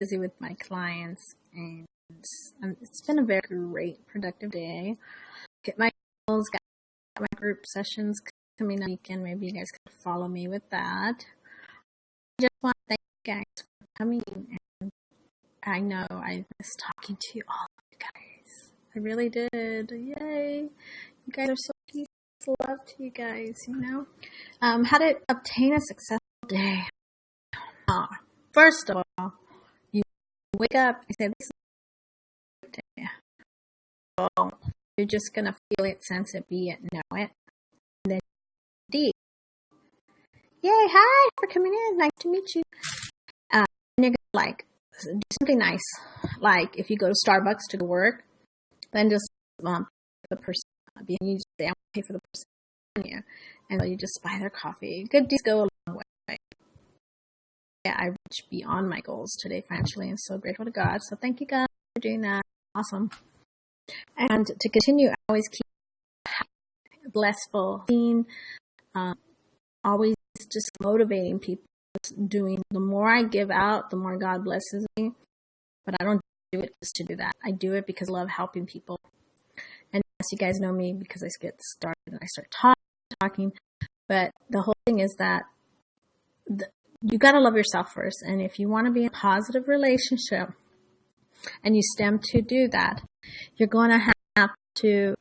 busy with my clients, and it's been a very great, productive day. Hit my goals, got my group sessions coming up weekend. Maybe you guys could follow me with that. I just want to thank you guys for coming, and I know I miss talking to all of you guys. I really did. Yay! You guys are so peaceful. Love to you guys, How to obtain a successful day. First of all, you wake up and say, this is a good day. So you're just going to feel it, sense it, be it, know it. And then D. Yay, hi for coming in. Nice to meet you. And you're going to do something nice. Like if you go to Starbucks to go work, then just the person, you just say, I'm going to pay for the person you. And so you just buy their coffee. Good deeds go a long way. Yeah, I reached beyond my goals today financially, and so grateful to God. So thank you, God, for doing that. Awesome. And to continue, I always keep blissful, always just motivating people. Doing the more I give out, the more God blesses me. But I don't do it just to do that. I do it because I love helping people. And as you guys know me, because I get started and I start talking. But the whole thing is that you got to love yourself first. And if you want to be in a positive relationship and you stem to do that, you're going to have to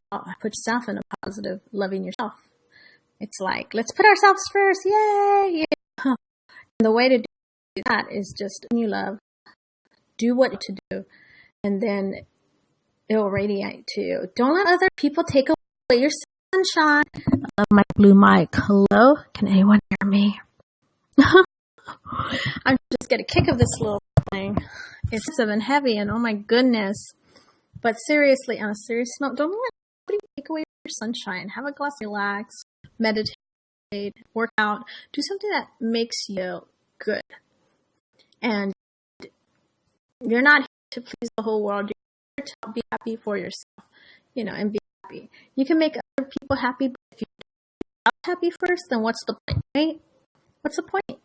put yourself in a positive, loving yourself. It's like, let's put ourselves first. Yay! Yeah. And the way to do that is just you love, do what to do, and then it will radiate to you. Don't let other people take away your sunshine. I love my blue mic. Hello? Can anyone hear me? I'm just getting a kick of this little thing. It's expensive and heavy, and oh my goodness. But seriously, on a serious note, don't let anybody take away your sunshine. Have a glass, relax, meditate, work out, do something that makes you good. And you're not here to please the whole world. You're here to be happy for yourself, and be happy. You can make other people happy, but if you're not happy first, then what's the point, right? What's the point?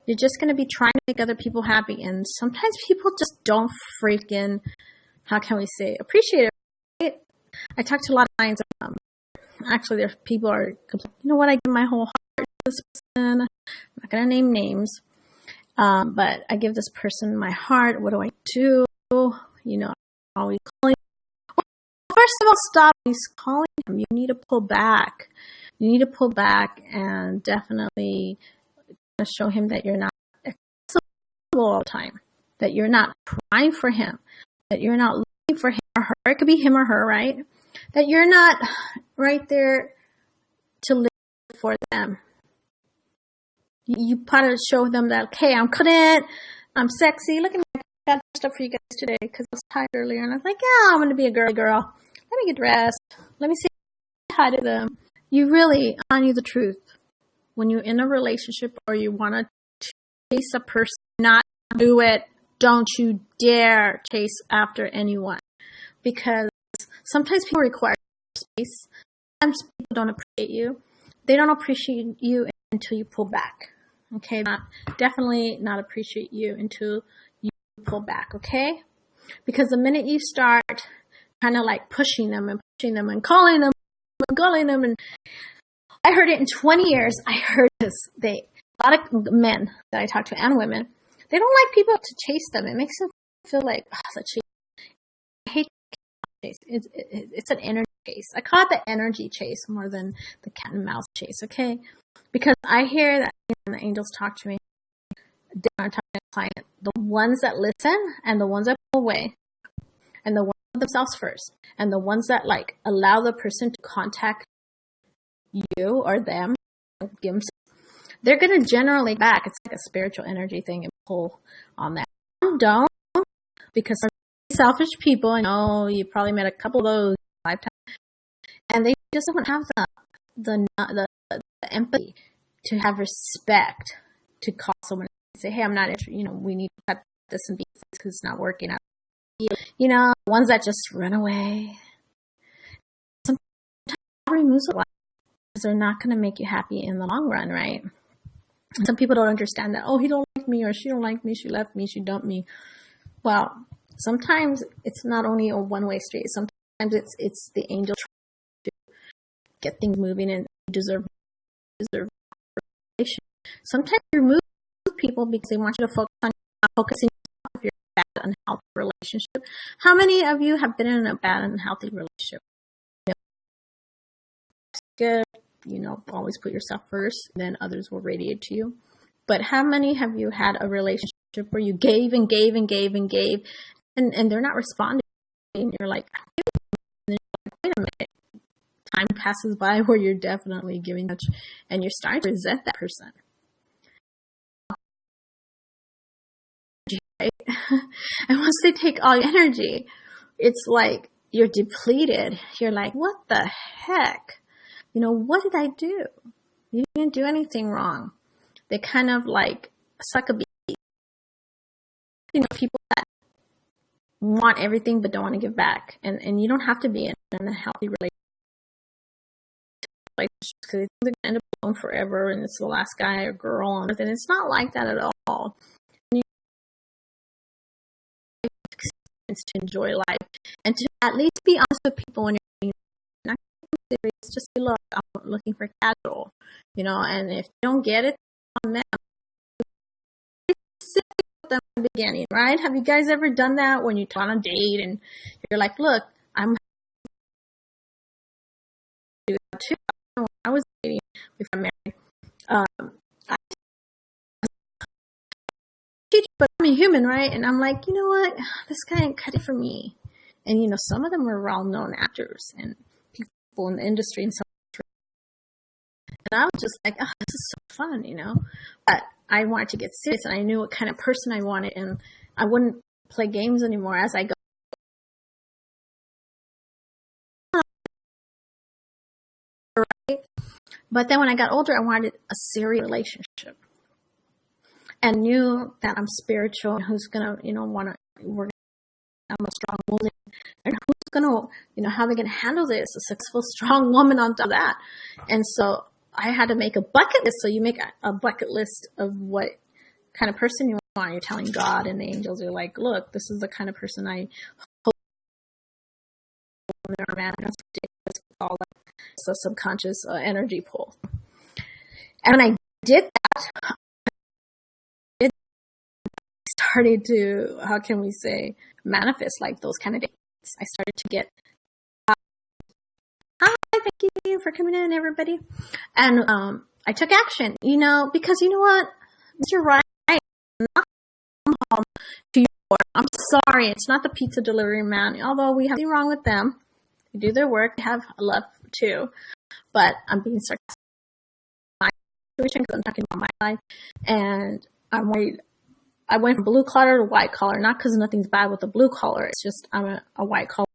You're just going to be trying to make other people happy. And sometimes people just don't freaking, how can we say, appreciate it. Right? I talk to a lot of clients. Actually, there's people are, you know what, I give my whole heart to this person. I'm not going to name names. But I give this person my heart. What do I do? I'm always calling. Well, first of all, stop calling him. You need to pull back. You need to pull back and definitely show him that you're not accessible all the time, that you're not crying for him, that you're not looking for him or her. It could be him or her, right? That you're not right there to live for them. You gotta show them that, okay, I'm confident, I'm sexy. Look at me, I got stuff for you guys today because I was tired earlier, and I was like, yeah, I'm gonna be a girly girl. Let me get dressed. Let me say hi to them. You really, I tell you the truth. When you're in a relationship or you want to chase a person, not do it. Don't you dare chase after anyone. Because sometimes people require space. Sometimes people don't appreciate you. They don't appreciate you until you pull back. Okay? Definitely not appreciate you until you pull back. Okay? Because the minute you start kind of like pushing them and calling them and calling them, and I heard it in 20 years. I heard this. A lot of men that I talk to and women, they don't like people to chase them. It makes them feel like, the chase. I hate the chase. It's an energy chase. I call it the energy chase more than the cat and mouse chase, okay? Because I hear that when the angels talk to me, I'm talking to a client, the ones that listen and the ones that pull away, and the ones themselves first, and the ones that allow the person to contact you or them, they're going to generally back. It's like a spiritual energy thing and pull on that. Don't, because some selfish people, I know you probably met a couple of those lifetime, and they just don't have the empathy to have respect to call someone and say, hey, I'm not interested. We need to cut this and be because it's not working out. Ones that just run away. Sometimes removes a lot. They're not going to make you happy in the long run, right? Some people don't understand that. Oh, he don't like me, or she don't like me. She left me. She dumped me. Well, sometimes it's not only a one-way street. Sometimes it's the angel trying to get things moving, and deserve relation. Sometimes you remove people because they want you to focus on yourself if you're in a bad, unhealthy relationship. How many of you have been in a bad, unhealthy relationship? It's good. Always put yourself first, then others will radiate to you. But how many have you had a relationship where you gave and gave and gave and gave, and they're not responding? And you're like, wait a minute. Time passes by where you're definitely giving much, and you're starting to resent that person. Right? And once they take all your energy, it's like you're depleted. You're like, what the heck? What did I do? You didn't do anything wrong. They kind of like suck a beat. People that want everything but don't want to give back. And you don't have to be in a healthy relationship because they're going to end up alone forever and it's the last guy or girl on earth. And it's not like that at all. You need to enjoy life and to at least be honest with people when you're not serious. Just say, look, I'm looking for casual, and if you don't get it on them, them in the beginning, right? Have you guys ever done that when you on a date and you're like, look, I'm do that too. When I was dating before I married, but I'm a human, right? And I'm like, you know what? This guy ain't cut it for me. And some of them were well-known actors and people in the industry and stuff. And I was just like, oh, this is so fun, But I wanted to get serious, and I knew what kind of person I wanted, and I wouldn't play games anymore as I go. Right? But then when I got older, I wanted a serious relationship, and knew that I'm spiritual, and who's gonna, I'm a strong woman, and who's gonna, how are they gonna handle this? A successful, strong woman on top of that, and so I had to make a bucket list. So you make a bucket list of what kind of person you want. You're telling God and the angels, you're like, look, this is the kind of person I hope they're man. That's ridiculous. All that. It's a subconscious energy pull. And when I did that, it started to, how can we say, manifest like those kind of dates. I started to get, hi, thank you for coming in, everybody. And I took action, because you know what, Mr. Right, not come home to your door. I'm sorry, it's not the pizza delivery man, although we have nothing wrong with them. They do their work, they have love too. But I'm being sarcastic in my situation because I'm talking about my life. And I went from blue collar to white collar, not because nothing's bad with the blue collar. It's just I'm a white collar.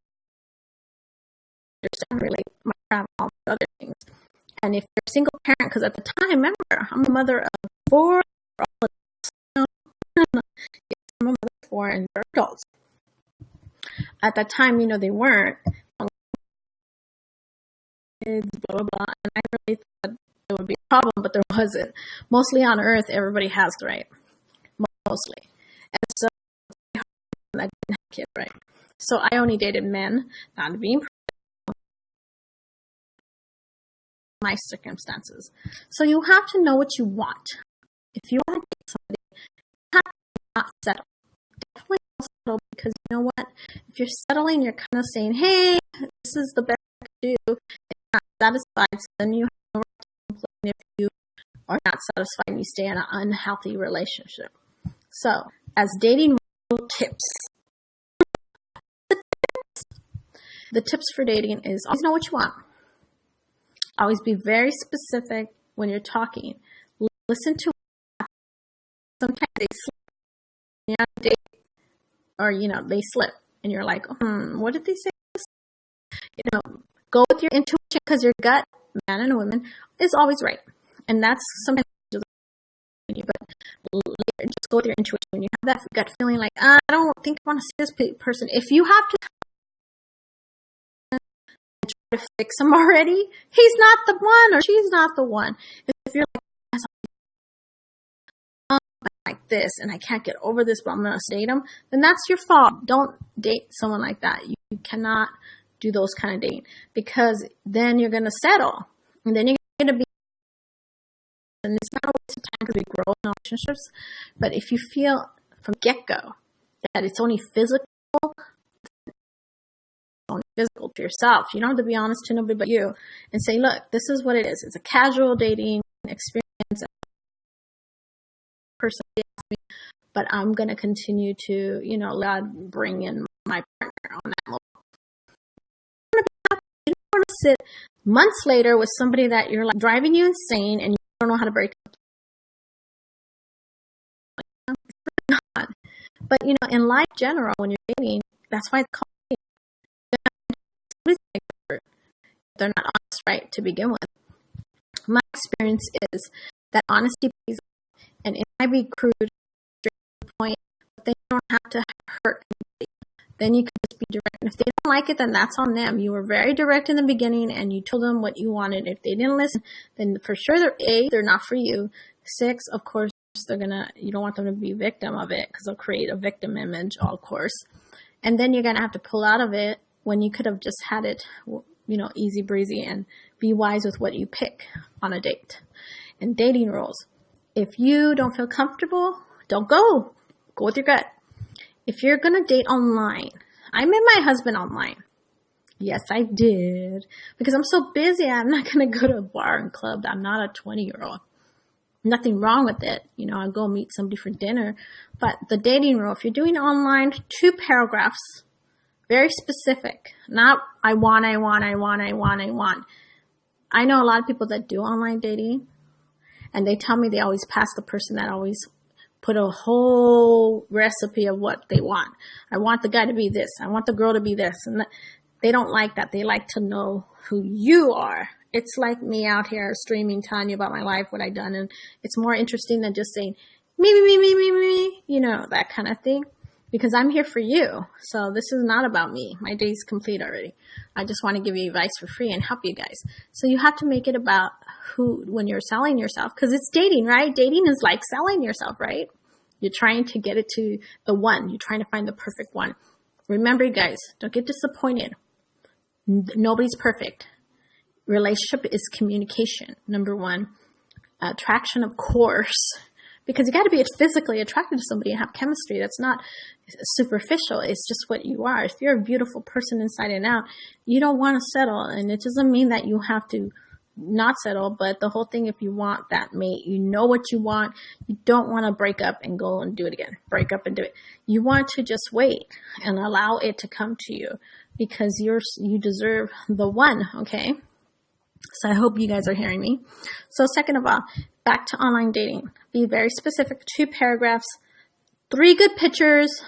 Understand really my travel, all the other things. And if you're a single parent, because at the time, remember, I'm a mother of 4. I'm a mother of 4, and they're adults. At that time, they weren't. Kids, blah, blah, blah. And I really thought there would be a problem, but there wasn't. Mostly on Earth, everybody has the right. Mostly. And so I didn't have a kid, right? So I only dated men, not being my circumstances. So you have to know what you want. If you want to date somebody, you have to not settle. Definitely don't settle, because you know what? If you're settling, you're kind of saying, hey, this is the best I can do. It's not satisfied, so then you have no right to complain if you are not satisfied and you stay in an unhealthy relationship. So, as dating tips, the tips for dating is always know what you want. Always be very specific when you're talking. Listen to sometimes they slip. Date, or they slip, and you're like, what did they say? Go with your intuition, because your gut, man and woman, is always right, and that's sometimes. But just go with your intuition. When you have that gut feeling, like I don't think I want to see this person. If you have to try to fix him already, he's not the one, or she's not the one. If you're like, like this and I can't get over this, but I'm going to date them, then that's your fault. Don't date someone like that. You cannot do those kind of dating, because then you're going to settle, and then you're going to be, and it's not a waste of time because we grow in relationships. But if you feel from get-go that it's only physical to yourself, you don't have to be honest to nobody but you, and say, look, this is what it is. It's a casual dating experience. Personally, but I'm going to continue to, God, bring in my partner on that level. You don't want to sit months later with somebody that you're like driving you insane and you don't know how to break up. But, in life in general, when you're dating, that's why it's called dating. They're not honest, right, to begin with. My experience is that honesty pays off, and it might be crude, straight to the point, but they don't have to hurt anybody. Then you can just be direct. And if they don't like it, then that's on them. You were very direct in the beginning, and you told them what you wanted. If they didn't listen, then for sure they're not for you. 6, of course, you don't want them to be victim of it, because they'll create a victim image, of course. And then you're going to have to pull out of it when you could have just had it, easy breezy, and be wise with what you pick on a date. And dating rules. If you don't feel comfortable, don't go. Go with your gut. If you're going to date online, I met my husband online. Yes, I did. Because I'm so busy, I'm not going to go to a bar and club. I'm not a 20-year-old. Nothing wrong with it. I'll go meet somebody for dinner. But the dating rule, if you're doing online, 2 paragraphs, very specific. Not, I want. I know a lot of people that do online dating, and they tell me they always pass the person that always put a whole recipe of what they want. I want the guy to be this. I want the girl to be this. And they don't like that. They like to know who you are. It's like me out here streaming, telling you about my life, what I've done. And it's more interesting than just saying, me, that kind of thing. Because I'm here for you. So this is not about me. My day's complete already. I just want to give you advice for free and help you guys. So you have to make it about who, when you're selling yourself, because it's dating, right? Dating is like selling yourself, right? You're trying to get it to the one. You're trying to find the perfect one. Remember, guys, don't get disappointed. Nobody's perfect. Relationship is communication, number 1. Attraction, of course. Because you got to be physically attracted to somebody and have chemistry. That's not superficial. It's just what you are. If you're a beautiful person inside and out, you don't want to settle. And it doesn't mean that you have to not settle. But the whole thing, if you want that mate, you know what you want. You don't want to break up and go and do it again. Break up and do it. You want to just wait and allow it to come to you, because you deserve the one, okay? So I hope you guys are hearing me. So second of all, back to online dating. Be very specific. 2 paragraphs, 3 good pictures,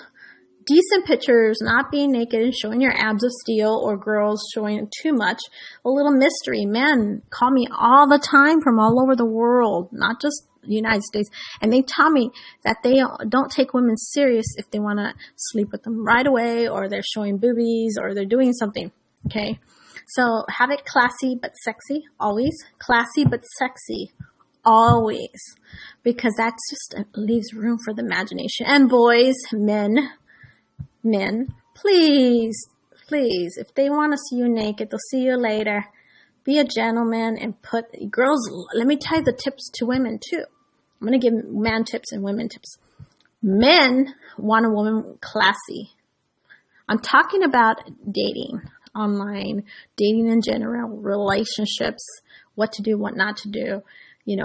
decent pictures, not being naked and showing your abs of steel, or girls showing too much. A little mystery. Men call me all the time from all over the world, not just the United States. And they tell me that they don't take women serious if they want to sleep with them right away, or they're showing boobies, or they're doing something. Okay. So have it classy but sexy, always. Classy but sexy, always. Because that just leaves room for the imagination. And boys, men, please, if they want to see you naked, they'll see you later. Be a gentleman and girls, let me tell you the tips to women too. I'm going to give man tips and women tips. Men want a woman classy. I'm talking about dating. Online, dating in general, relationships, what to do, what not to do.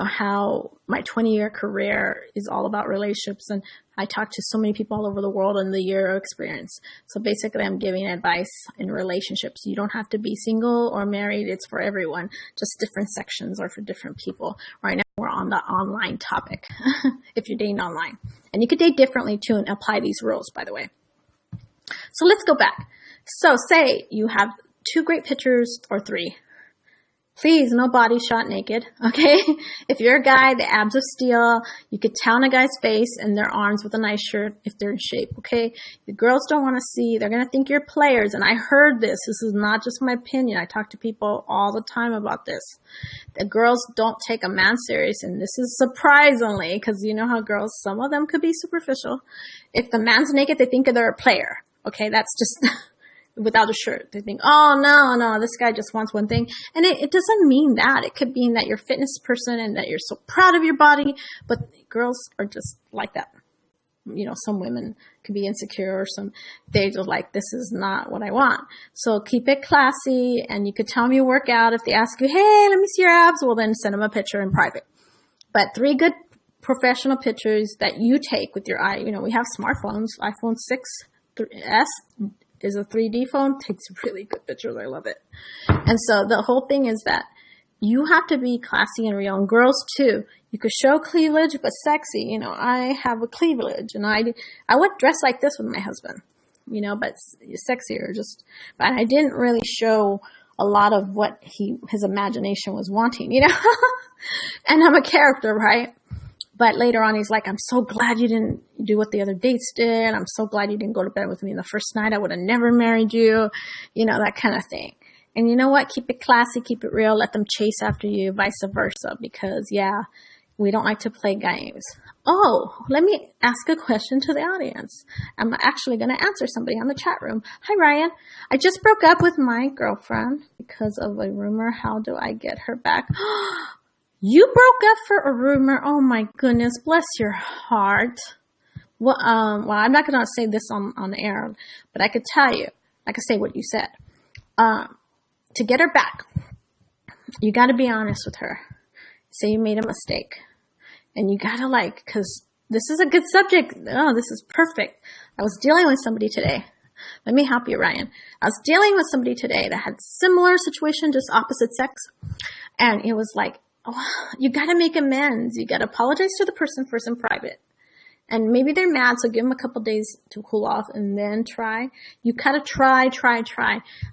How my 20-year career is all about relationships, and I talk to so many people all over the world in the year of experience. So basically, I'm giving advice in relationships. You don't have to be single or married. It's for everyone. Just different sections are for different people. Right now, we're on the online topic, if you're dating online. And you could date differently, too, and apply these rules, by the way. So let's go back. So say you have 2 great pictures, or 3. Please, no body shot naked, okay? If you're a guy, the abs of steel, you could tell on a guy's face and their arms with a nice shirt if they're in shape, okay? The girls don't want to see, they're going to think you're players. And I heard this. This is not just my opinion. I talk to people all the time about this. The girls don't take a man serious, and this is surprisingly, because you know how girls, some of them could be superficial. If the man's naked, they think they're a player, okay? That's just... without a shirt. They think, oh, no, this guy just wants one thing. And it doesn't mean that. It could mean that you're a fitness person and that you're so proud of your body. But girls are just like that. You know, some women could be insecure or they just like, this is not what I want. So keep it classy, and you could tell them you work out. If they ask you, hey, let me see your abs, well, then send them a picture in private. But 3 good professional pictures that you take with your eye. You know, we have smartphones. iPhone 6S is a 3D phone, takes really good pictures. I love it. And so the whole thing is that you have to be classy and real. And girls too. You could show cleavage, but sexy. You know, I have a cleavage, and I would dress like this with my husband, you know, but sexier but I didn't really show a lot of what his imagination was wanting, you know, and I'm a character, right? But later on, he's like, I'm so glad you didn't do what the other dates did. I'm so glad you didn't go to bed with me the first night. I would have never married you. You know, that kind of thing. And you know what? Keep it classy. Keep it real. Let them chase after you, vice versa. Because, yeah, we don't like to play games. Oh, let me ask a question to the audience. I'm actually going to answer somebody on the chat room. Hi, Ryan. I just broke up with my girlfriend because of a rumor. How do I get her back? You broke up for a rumor. Oh my goodness, bless your heart. Well, I'm not going to say this on air, but I could tell you, I could say what you said. To get her back, you got to be honest with her. Say you made a mistake, and you got to because this is a good subject. Oh, this is perfect. I was dealing with somebody today. Let me help you, Ryan. I was dealing with somebody today that had similar situation, just opposite sex, and it was like, oh, you got to make amends. You got to apologize to the person first in private. And maybe they're mad, so give them a couple days to cool off and then try. You got to try.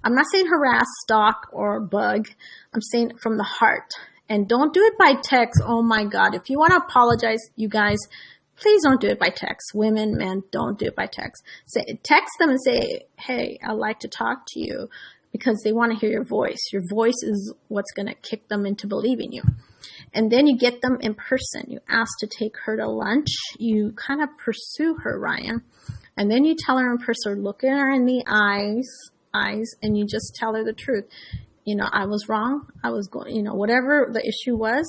I'm not saying harass, stalk, or bug. I'm saying from the heart. And don't do it by text. Oh my God. If you want to apologize, you guys, please don't do it by text. Women, men, don't do it by text. Text them and say, hey, I'd like to talk to you. Because they want to hear your voice. Your voice is what's going to kick them into believing you. And then you get them in person. You ask to take her to lunch. You kind of pursue her, Ryan. And then you tell her in person, look at her in the eyes, and you just tell her the truth. You know, I was wrong. I was going, you know, whatever the issue was,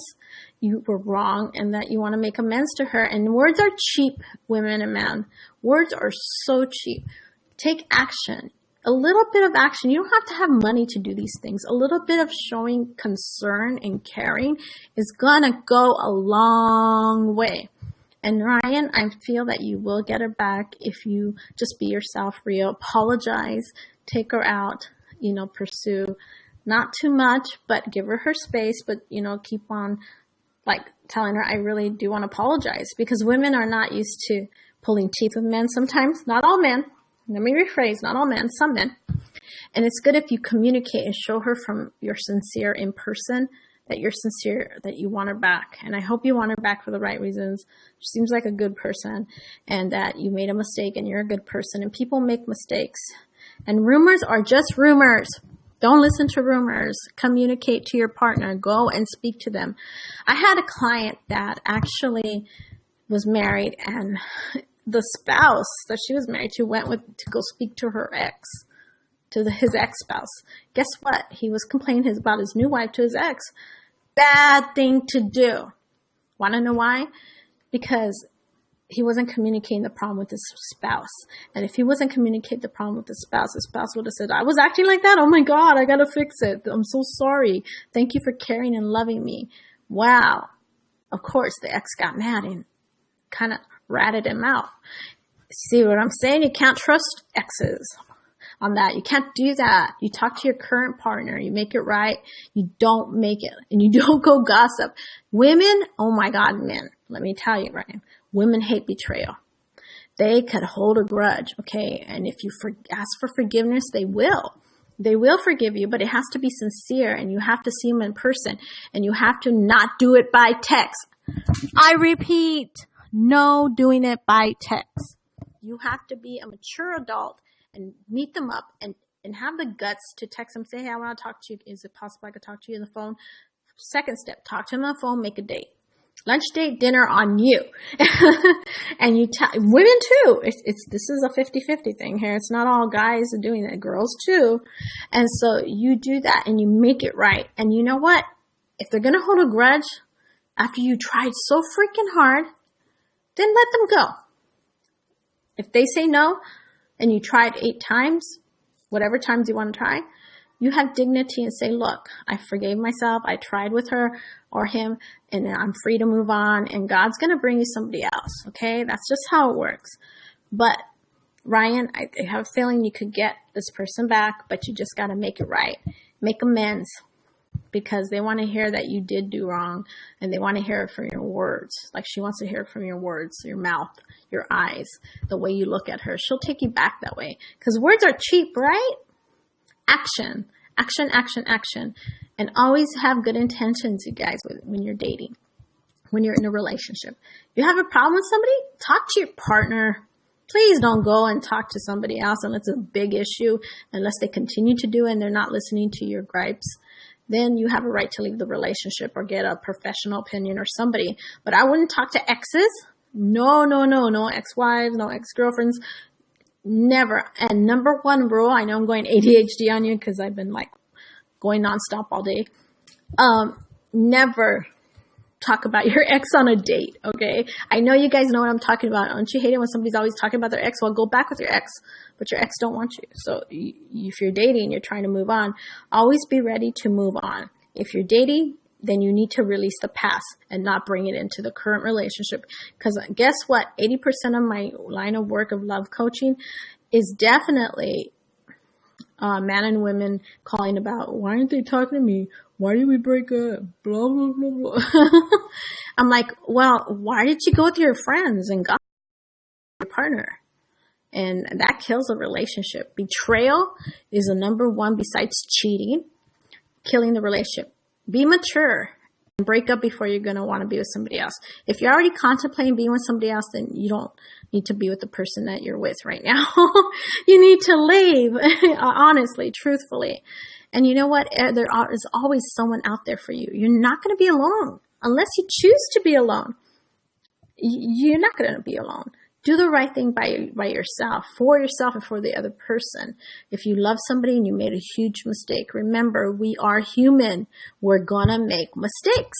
you were wrong, and that you want to make amends to her. And words are cheap, women and men. Words are so cheap. Take action. A little bit of action. You don't have to have money to do these things. A little bit of showing concern and caring is going to go a long way. And Ryan, I feel that you will get her back if you just be yourself, real, apologize, take her out, you know, pursue. Not too much, but give her space, but, you know, keep on telling her, I really do want to apologize, because women are not used to pulling teeth with men sometimes. Not all men. Let me rephrase, not all men, some men. And it's good if you communicate and show her from your sincere in person that you're sincere, that you want her back. And I hope you want her back for the right reasons. She seems like a good person, and that you made a mistake and you're a good person, and people make mistakes. And rumors are just rumors. Don't listen to rumors. Communicate to your partner. Go and speak to them. I had a client that actually was married, and the spouse that she was married to went to go speak to her ex, his ex-spouse. Guess what? He was complaining about his new wife to his ex. Bad thing to do. Want to know why? Because he wasn't communicating the problem with his spouse. And if he wasn't communicating the problem with the spouse would have said, I was acting like that. Oh my God, I got to fix it. I'm so sorry. Thank you for caring and loving me. Wow. Of course, the ex got mad and kind of ratted him out. See what I'm saying? You can't trust exes on that. You can't do that. You talk to your current partner. You make it right. You don't make it. And you don't go gossip. Women, oh my God, men. Let me tell you, Ryan. Women hate betrayal. They could hold a grudge, okay? And if you ask for forgiveness, they will. They will forgive you, but it has to be sincere, and you have to see them in person, and you have to not do it by text. I repeat, no doing it by text. You have to be a mature adult and meet them up and have the guts to text them, say, hey, I want to talk to you. Is it possible I could talk to you on the phone? Second step, talk to them on the phone, make a date. Lunch date, dinner on you. And women too. This is a 50-50 thing here. It's not all guys are doing it, girls too. And so you do that and you make it right. And you know what? If they're going to hold a grudge after you tried so freaking hard, then let them go. If they say no and you tried 8 times, whatever times you want to try, you have dignity and say, look, I forgave myself. I tried with her or him, and I'm free to move on, and God's going to bring you somebody else, okay? That's just how it works. But, Ryan, I have a feeling you could get this person back, but you just got to make it right. Make amends, because they want to hear that you did do wrong, and they want to hear it from your words. Like she wants to hear it from your words, your mouth, your eyes, the way you look at her. She'll take you back that way, because words are cheap, right? Action, action, action, action. And always have good intentions, you guys, when you're dating, when you're in a relationship. If you have a problem with somebody, talk to your partner. Please don't go and talk to somebody else unless it's a big issue, unless they continue to do it and they're not listening to your gripes. Then you have a right to leave the relationship or get a professional opinion or somebody. But I wouldn't talk to exes. No ex-wives, no ex-girlfriends. Never. And number one rule, I know I'm going ADHD on you because I've been like going nonstop all day. Never talk about your ex on a date, okay? I know you guys know what I'm talking about. Don't you hate it when somebody's always talking about their ex? Well, go back with your ex, but your ex don't want you. So if you're dating, you're trying to move on, always be ready to move on. If you're dating, then you need to release the past and not bring it into the current relationship. Because guess what? 80% of my line of work of love coaching is definitely men and women calling about, why aren't they talking to me? Why did we break up? Blah, blah, blah, blah. I'm like, well, why did you go with your friends and got your partner? And that kills a relationship. Betrayal is the number one besides cheating, killing the relationship. Be mature and break up before you're going to want to be with somebody else. If you're already contemplating being with somebody else, then you don't need to be with the person that you're with right now. You need to leave, honestly, truthfully. And you know what? There is always someone out there for you. You're not going to be alone unless you choose to be alone. You're not going to be alone. Do the right thing by yourself, and for the other person. If you love somebody and you made a huge mistake, remember, we are human. We're going to make mistakes.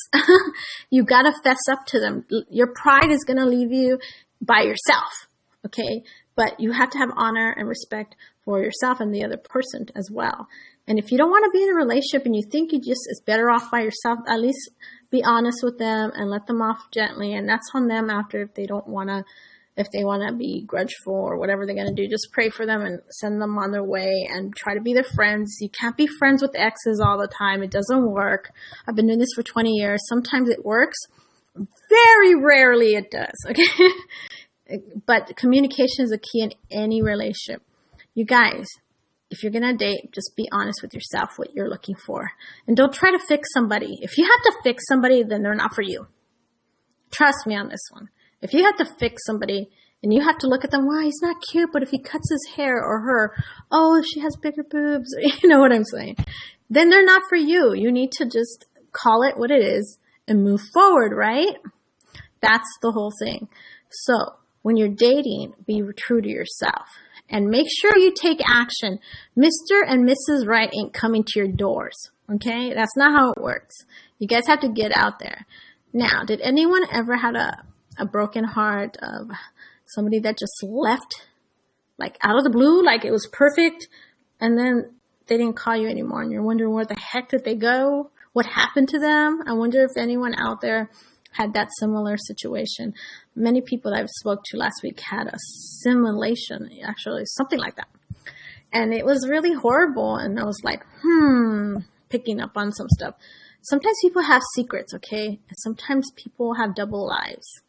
You got to fess up to them. Your pride is going to leave you by yourself, okay? But you have to have honor and respect for yourself and the other person as well. And if you don't want to be in a relationship and you think it's better off by yourself, at least be honest with them and let them off gently. And that's on them after if they want to be grudgeful or whatever they're going to do. Just pray for them and send them on their way and try to be their friends. You can't be friends with exes all the time. It doesn't work. I've been doing this for 20 years. Sometimes it works. Very rarely it does, okay? But communication is a key in any relationship. You guys, if you're going to date, just be honest with yourself what you're looking for. And don't try to fix somebody. If you have to fix somebody, then they're not for you. Trust me on this one. If you have to fix somebody and you have to look at them, wow, he's not cute, but if he cuts his hair or her, oh, she has bigger boobs, you know what I'm saying? Then they're not for you. You need to just call it what it is and move forward, right? That's the whole thing. So when you're dating, be true to yourself and make sure you take action. Mr. and Mrs. Right ain't coming to your doors, okay? That's not how it works. You guys have to get out there. Now, did anyone ever had a broken heart of somebody that just left, like out of the blue, like it was perfect, and then they didn't call you anymore, and you're wondering where the heck did they go? What happened to them? I wonder if anyone out there had that similar situation. Many people that I've spoke to last week had a simulation, actually, something like that. And it was really horrible, and I was like, picking up on some stuff. Sometimes people have secrets, okay? And sometimes people have double lives.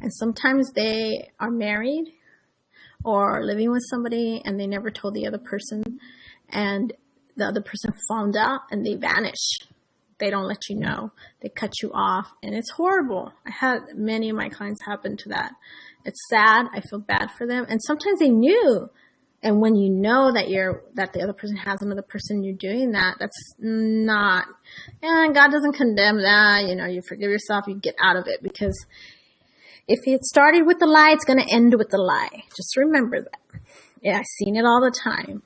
And sometimes they are married or living with somebody and they never told the other person. And the other person found out and they vanish. They don't let you know. They cut you off, and it's horrible. I had many of my clients happen to that. It's sad. I feel bad for them. And sometimes they knew. And when you know that the other person has another person, you're doing that, that's not, and God doesn't condemn that. You forgive yourself, you get out of it, because if it started with the lie, it's going to end with the lie. Just remember that. Yeah, I've seen it all the time.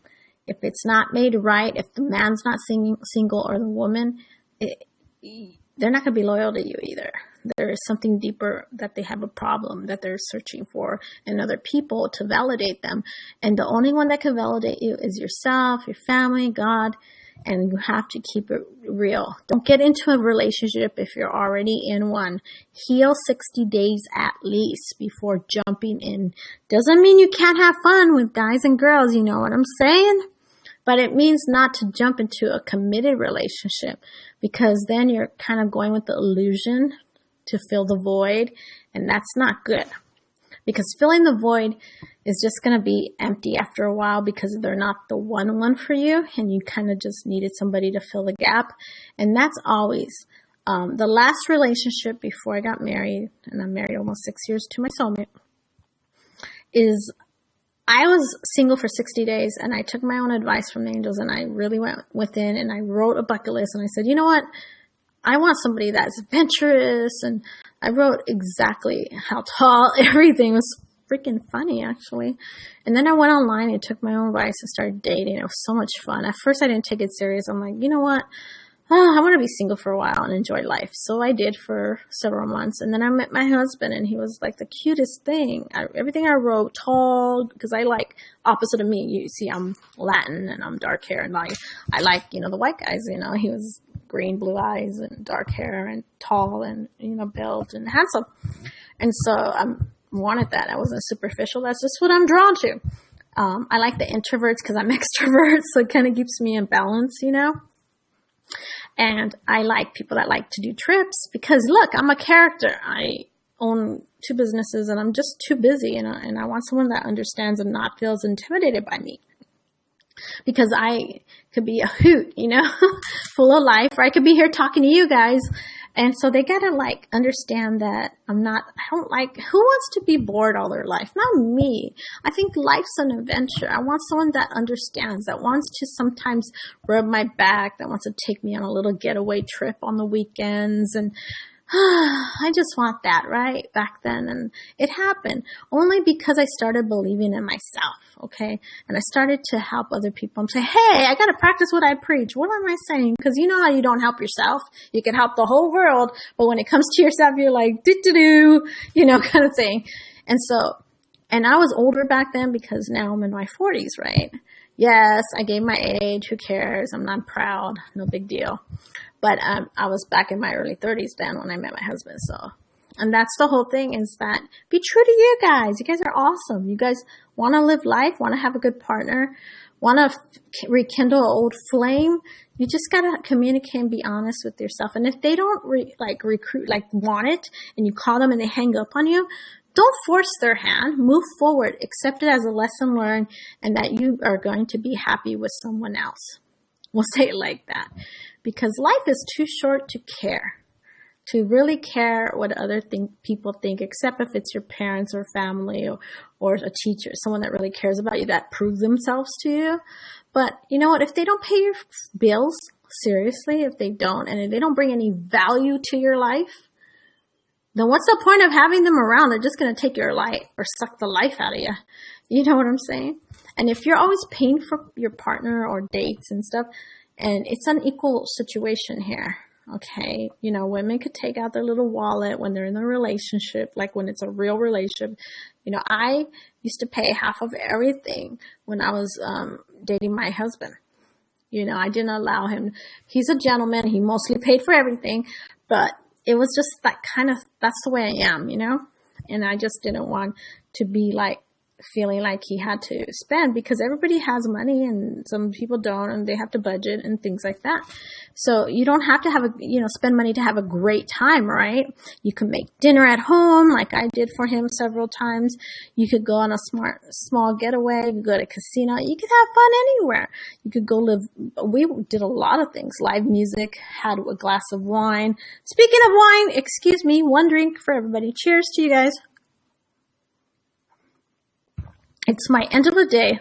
If it's not made right, if the man's not single or the woman, they're not going to be loyal to you either. There is something deeper, that they have a problem that they're searching for in other people to validate them. And the only one that can validate you is yourself, your family, God, and you have to keep it real. Don't get into a relationship if you're already in one. Heal 60 days at least before jumping in. Doesn't mean you can't have fun with guys and girls, you know what I'm saying? But it means not to jump into a committed relationship, because then you're kind of going with the illusion to fill the void, and that's not good. Because filling the void is just going to be empty after a while, because they're not the one for you, and you kind of just needed somebody to fill the gap. And that's always the last relationship before I got married, and I'm married almost 6 years to my soulmate, is I was single for 60 days, and I took my own advice from the angels, and I really went within, and I wrote a bucket list, and I said, you know what? I want somebody that's adventurous, and I wrote exactly how tall, everything. It was freaking funny, actually. And then I went online and took my own advice and started dating. It was so much fun. At first, I didn't take it serious. I'm like, you know what? I want to be single for a while and enjoy life. So I did for several months. And then I met my husband, and he was like the cutest thing. Everything I wrote, tall, because I like opposite of me. You see, I'm Latin and I'm dark hair, and I like, the white guys, he was green, blue eyes and dark hair and tall and, built and handsome. And so I wanted that. I wasn't superficial. That's just what I'm drawn to. I like the introverts because I'm extrovert. So it kind of keeps me in balance, And I like people that like to do trips because, look, I'm a character. I own 2 businesses, and I'm just too busy, and I want someone that understands and not feels intimidated by me. Because I could be a hoot, full of life, or I could be here talking to you guys. And so they gotta understand that I don't who wants to be bored all their life? Not me. I think life's an adventure. I want someone that understands, that wants to sometimes rub my back, that wants to take me on a little getaway trip on the weekends. And I just want that, right? Back then. And it happened only because I started believing in myself. Okay. And I started to help other people and say, hey, I got to practice what I preach. What am I saying? Because you know how you don't help yourself. You can help the whole world. But when it comes to yourself, you're like, do, kind of thing. And I was older back then because now I'm in my 40s, right? Yes, I gave my age. Who cares? I'm not proud. No big deal. But I was back in my early 30s then when I met my husband. And that's the whole thing, is that be true to you guys. You guys are awesome. You guys want to live life, want to have a good partner, want to rekindle an old flame. You just got to communicate and be honest with yourself. And if they don't want it, and you call them and they hang up on you, don't force their hand. Move forward. Accept it as a lesson learned, and that you are going to be happy with someone else. We'll say it like that. Because life is too short to really care what other people think, except if it's your parents or family or a teacher, someone that really cares about you, that proves themselves to you. But you know what? If they don't pay your bills, seriously, if they don't, and if they don't bring any value to your life, then what's the point of having them around? They're just going to take your life or suck the life out of you. You know what I'm saying? And if you're always paying for your partner or dates and stuff, and it's an equal situation here, okay? Women could take out their little wallet when they're in a relationship, like when it's a real relationship. I used to pay half of everything when I was dating my husband. I didn't allow him. He's a gentleman. He mostly paid for everything, but it was just that's the way I am, And I just didn't want to be feeling like he had to spend, because everybody has money and some people don't, and they have to budget and things like that. So you don't have to have spend money to have a great time, right? You can make dinner at home like I did for him several times. You could go on a small getaway. You could go to a casino. You could have fun anywhere. You could go live. We did a lot of things. Live music, had a glass of wine. Speaking of wine, excuse me, one drink for everybody. Cheers to you guys. It's my end of the day.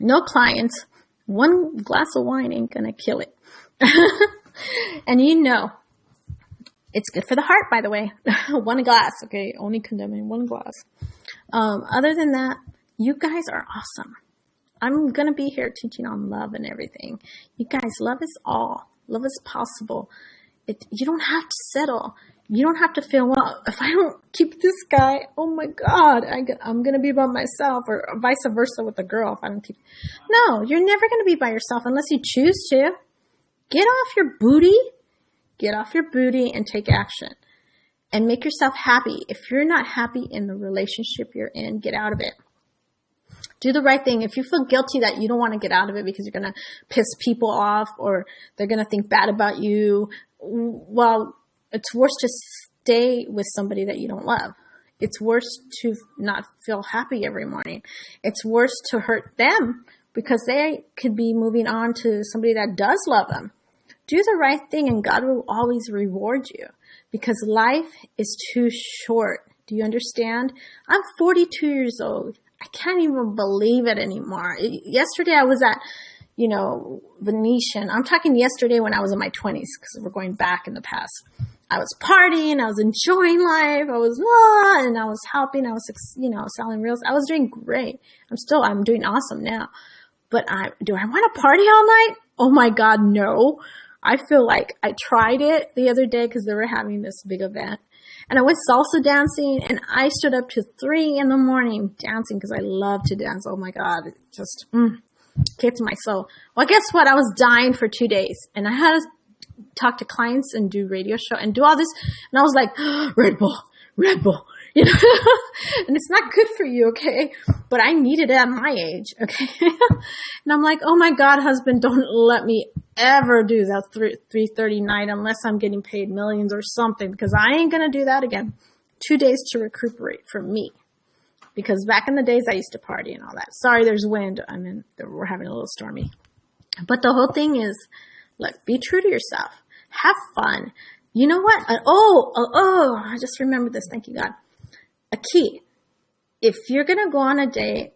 No clients. One glass of wine ain't gonna kill it. And it's good for the heart, by the way. One glass, okay? Only condemning one glass. Other than that, you guys are awesome. I'm gonna be here teaching on love and everything. You guys, love is all. Love is possible. You don't have to settle. You don't have to feel, well, if I don't keep this guy, oh my God, I'm going to be by myself, or vice versa with the girl if I don't keep. No, you're never going to be by yourself unless you choose to. Get off your booty. Get off your booty and take action. And make yourself happy. If you're not happy in the relationship you're in, get out of it. Do the right thing. If you feel guilty that you don't want to get out of it because you're going to piss people off or they're going to think bad about you, well, it's worse to stay with somebody that you don't love. It's worse to not feel happy every morning. It's worse to hurt them because they could be moving on to somebody that does love them. Do the right thing and God will always reward you, because life is too short. Do you understand? I'm 42 years old. I can't even believe it anymore. Yesterday I was at Venetian. I'm talking yesterday when I was in my 20s, because we're going back in the past. I was partying, I was enjoying life, and I was helping, I was, selling reels. I was doing great. I'm doing awesome now. But do I want to party all night? Oh my God, no. I feel like I tried it the other day because they were having this big event. And I went salsa dancing, and I stood up to 3 a.m. dancing because I love to dance. Oh my God, it just came to my soul. Well, guess what? I was dying for 2 days, and I had to talk to clients and do radio show and do all this. And I was like, Red Bull, and it's not good for you. Okay. But I needed it at my age. Okay. And I'm like, oh my God, husband, don't let me ever do that 3:30 night unless I'm getting paid millions or something, because I ain't going to do that again. 2 days to recuperate for me. Because back in the days I used to party and all that. Sorry, there's wind. We're having a little stormy. But the whole thing is, look, be true to yourself. Have fun. You know what? I just remembered this. Thank you, God. A key. If you're going to go on a date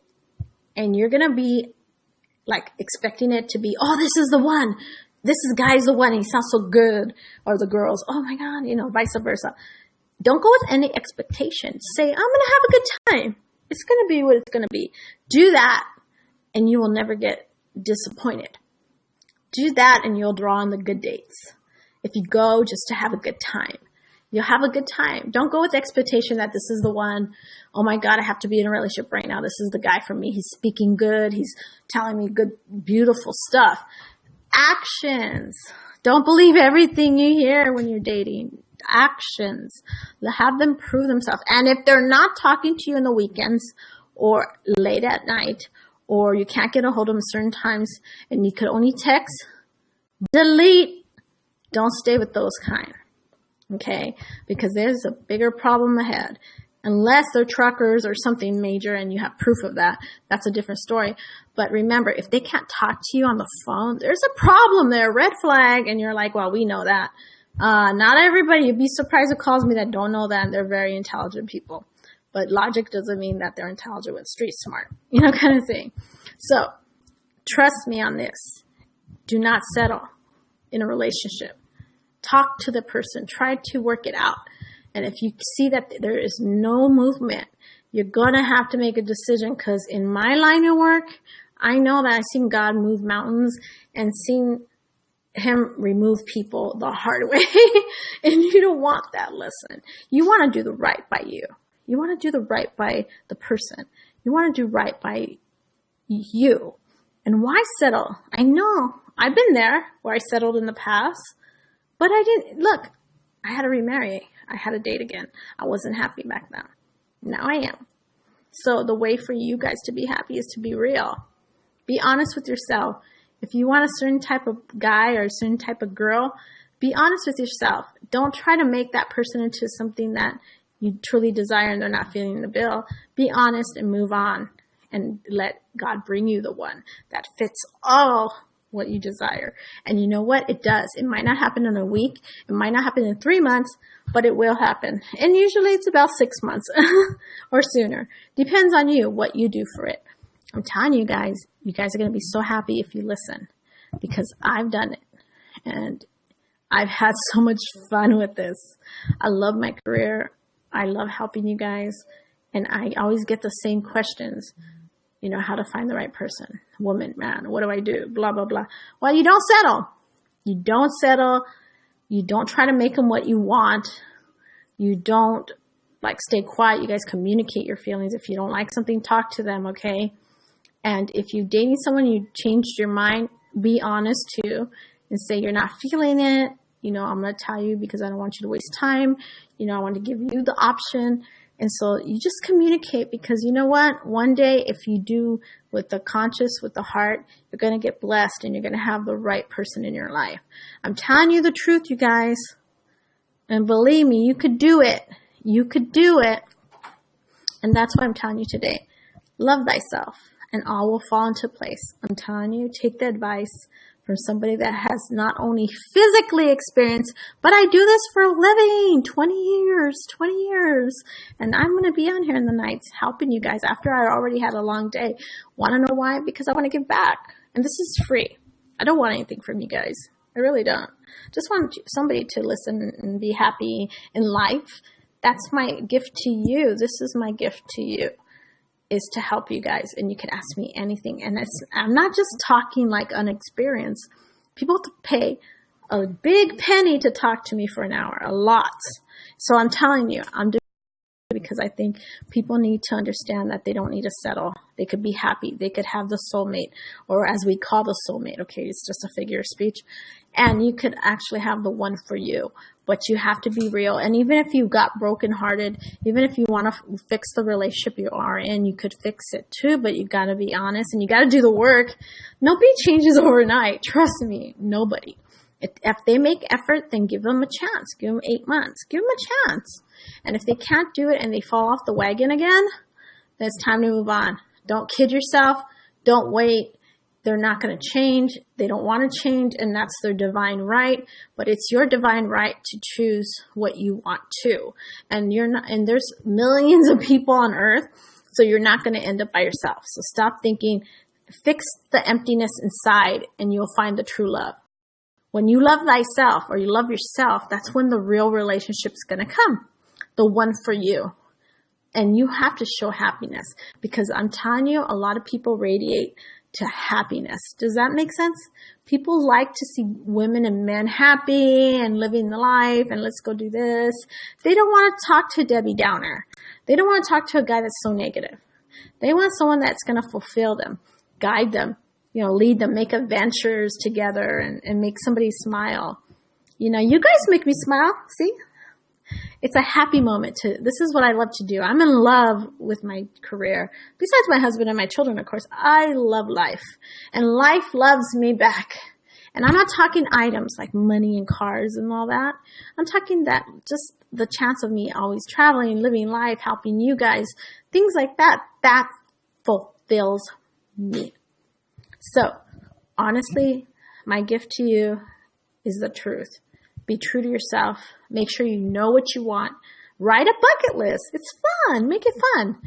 and you're going to be like expecting it to be, oh, this is the one. Guy's the one. He sounds so good. Or the girls, oh my God, vice versa. Don't go with any expectations. Say, I'm going to have a good time. It's going to be what it's going to be. Do that and you will never get disappointed. Do that and you'll draw on the good dates. If you go just to have a good time, you'll have a good time. Don't go with the expectation that this is the one. Oh my God, I have to be in a relationship right now. This is the guy for me. He's speaking good. He's telling me good, beautiful stuff. Actions. Don't believe everything you hear when you're dating. Actions. Have them prove themselves. And if they're not talking to you in the weekends or late at night, or you can't get a hold of them certain times and you could only text, delete. Don't stay with those kind. Okay? Because there's a bigger problem ahead. Unless they're truckers or something major and you have proof of that, that's a different story. But remember, if they can't talk to you on the phone, there's a problem there, red flag, and you're like, well, we know that. Not everybody, you'd be surprised who calls me that don't know that, and they're very intelligent people. But logic doesn't mean that they're intelligent with street smart, kind of thing. So, trust me on this. Do not settle in a relationship. Talk to the person. Try to work it out. And if you see that there is no movement, you're going to have to make a decision, because in my line of work, I know that I've seen God move mountains and seen him remove people the hard way. And you don't want that. Listen, you want to do the right by you. You want to do the right by the person. You want to do right by you. And why settle? I know I've been there where I settled in the past, but I didn't. Look, I had to remarry. I had to date again. I wasn't happy back then. Now I am. So the way for you guys to be happy is to be real. Be honest with yourself. If you want a certain type of guy or a certain type of girl, be honest with yourself. Don't try to make that person into something that you truly desire and they're not feeling the bill. Be honest and move on and let God bring you the one that fits all what you desire. And you know what? It does. It might not happen in a week. It might not happen in 3 months, but it will happen. And usually it's about 6 months or sooner. Depends on you, what you do for it. I'm telling you guys are going to be so happy if you listen, because I've done it and I've had so much fun with this. I love my career. I love helping you guys. And I always get the same questions, you know, how to find the right person, woman, man, what do I do? Blah, blah, blah. Well, you don't settle. You don't settle. You don't try to make them what you want. You don't stay quiet. You guys communicate your feelings. If you don't like something, talk to them. Okay. And if you're dating someone, you changed your mind, be honest too and say you're not feeling it. You know, I'm going to tell you because I don't want you to waste time. You know, I want to give you the option. And so you just communicate, because you know what? One day, if you do with the conscious, with the heart, you're going to get blessed and you're going to have the right person in your life. I'm telling you the truth, you guys. And believe me, you could do it. You could do it. And that's what I'm telling you today. Love thyself and all will fall into place. I'm telling you, take the advice from somebody that has not only physically experienced, but I do this for a living, 20 years. And I'm going to be on here in the nights helping you guys after I already had a long day. Want to know why? Because I want to give back. And this is free. I don't want anything from you guys. I really don't. Just want somebody to listen and be happy in life. That's my gift to you. This is my gift to you, is to help you guys. And you can ask me anything. And I'm not just talking like unexperienced. People have to pay a big penny to talk to me for an hour, a lot. So I'm telling you, I'm doing it because I think people need to understand that they don't need to settle. They could be happy. They could have the soulmate, or as we call the soulmate. Okay, it's just a figure of speech. And you could actually have the one for you. But you have to be real. And even if you got brokenhearted, even if you want to fix the relationship you are in, you could fix it too, but you got to be honest and you got to do the work. Nobody changes overnight. Trust me, nobody. If they make effort, then give them a chance. Give them 8 months. Give them a chance. And if they can't do it and they fall off the wagon again, then it's time to move on. Don't kid yourself. Don't wait. They're not going to change. They don't want to change, and that's their divine right. But it's your divine right to choose what you want to. And you're not. And there's millions of people on earth, so you're not going to end up by yourself. So stop thinking. Fix the emptiness inside, and you'll find the true love. When you love thyself or you love yourself, that's when the real relationship's going to come. The one for you. And you have to show happiness, because I'm telling you, a lot of people radiate to happiness. Does that make sense? People like to see women and men happy and living the life and let's go do this. They don't want to talk to Debbie Downer. They don't want to talk to a guy that's so negative. They want someone that's going to fulfill them, guide them, you know, lead them, make adventures together and make somebody smile. You know, you guys make me smile. See? It's a happy moment this is what I love to do. I'm in love with my career. Besides my husband and my children, of course, I love life. And life loves me back. And I'm not talking items like money and cars and all that. I'm talking that just the chance of me always traveling, living life, helping you guys, things like that, that fulfills me. So, honestly, my gift to you is the truth. Be true to yourself. Make sure you know what you want. Write a bucket list. It's fun. Make it fun.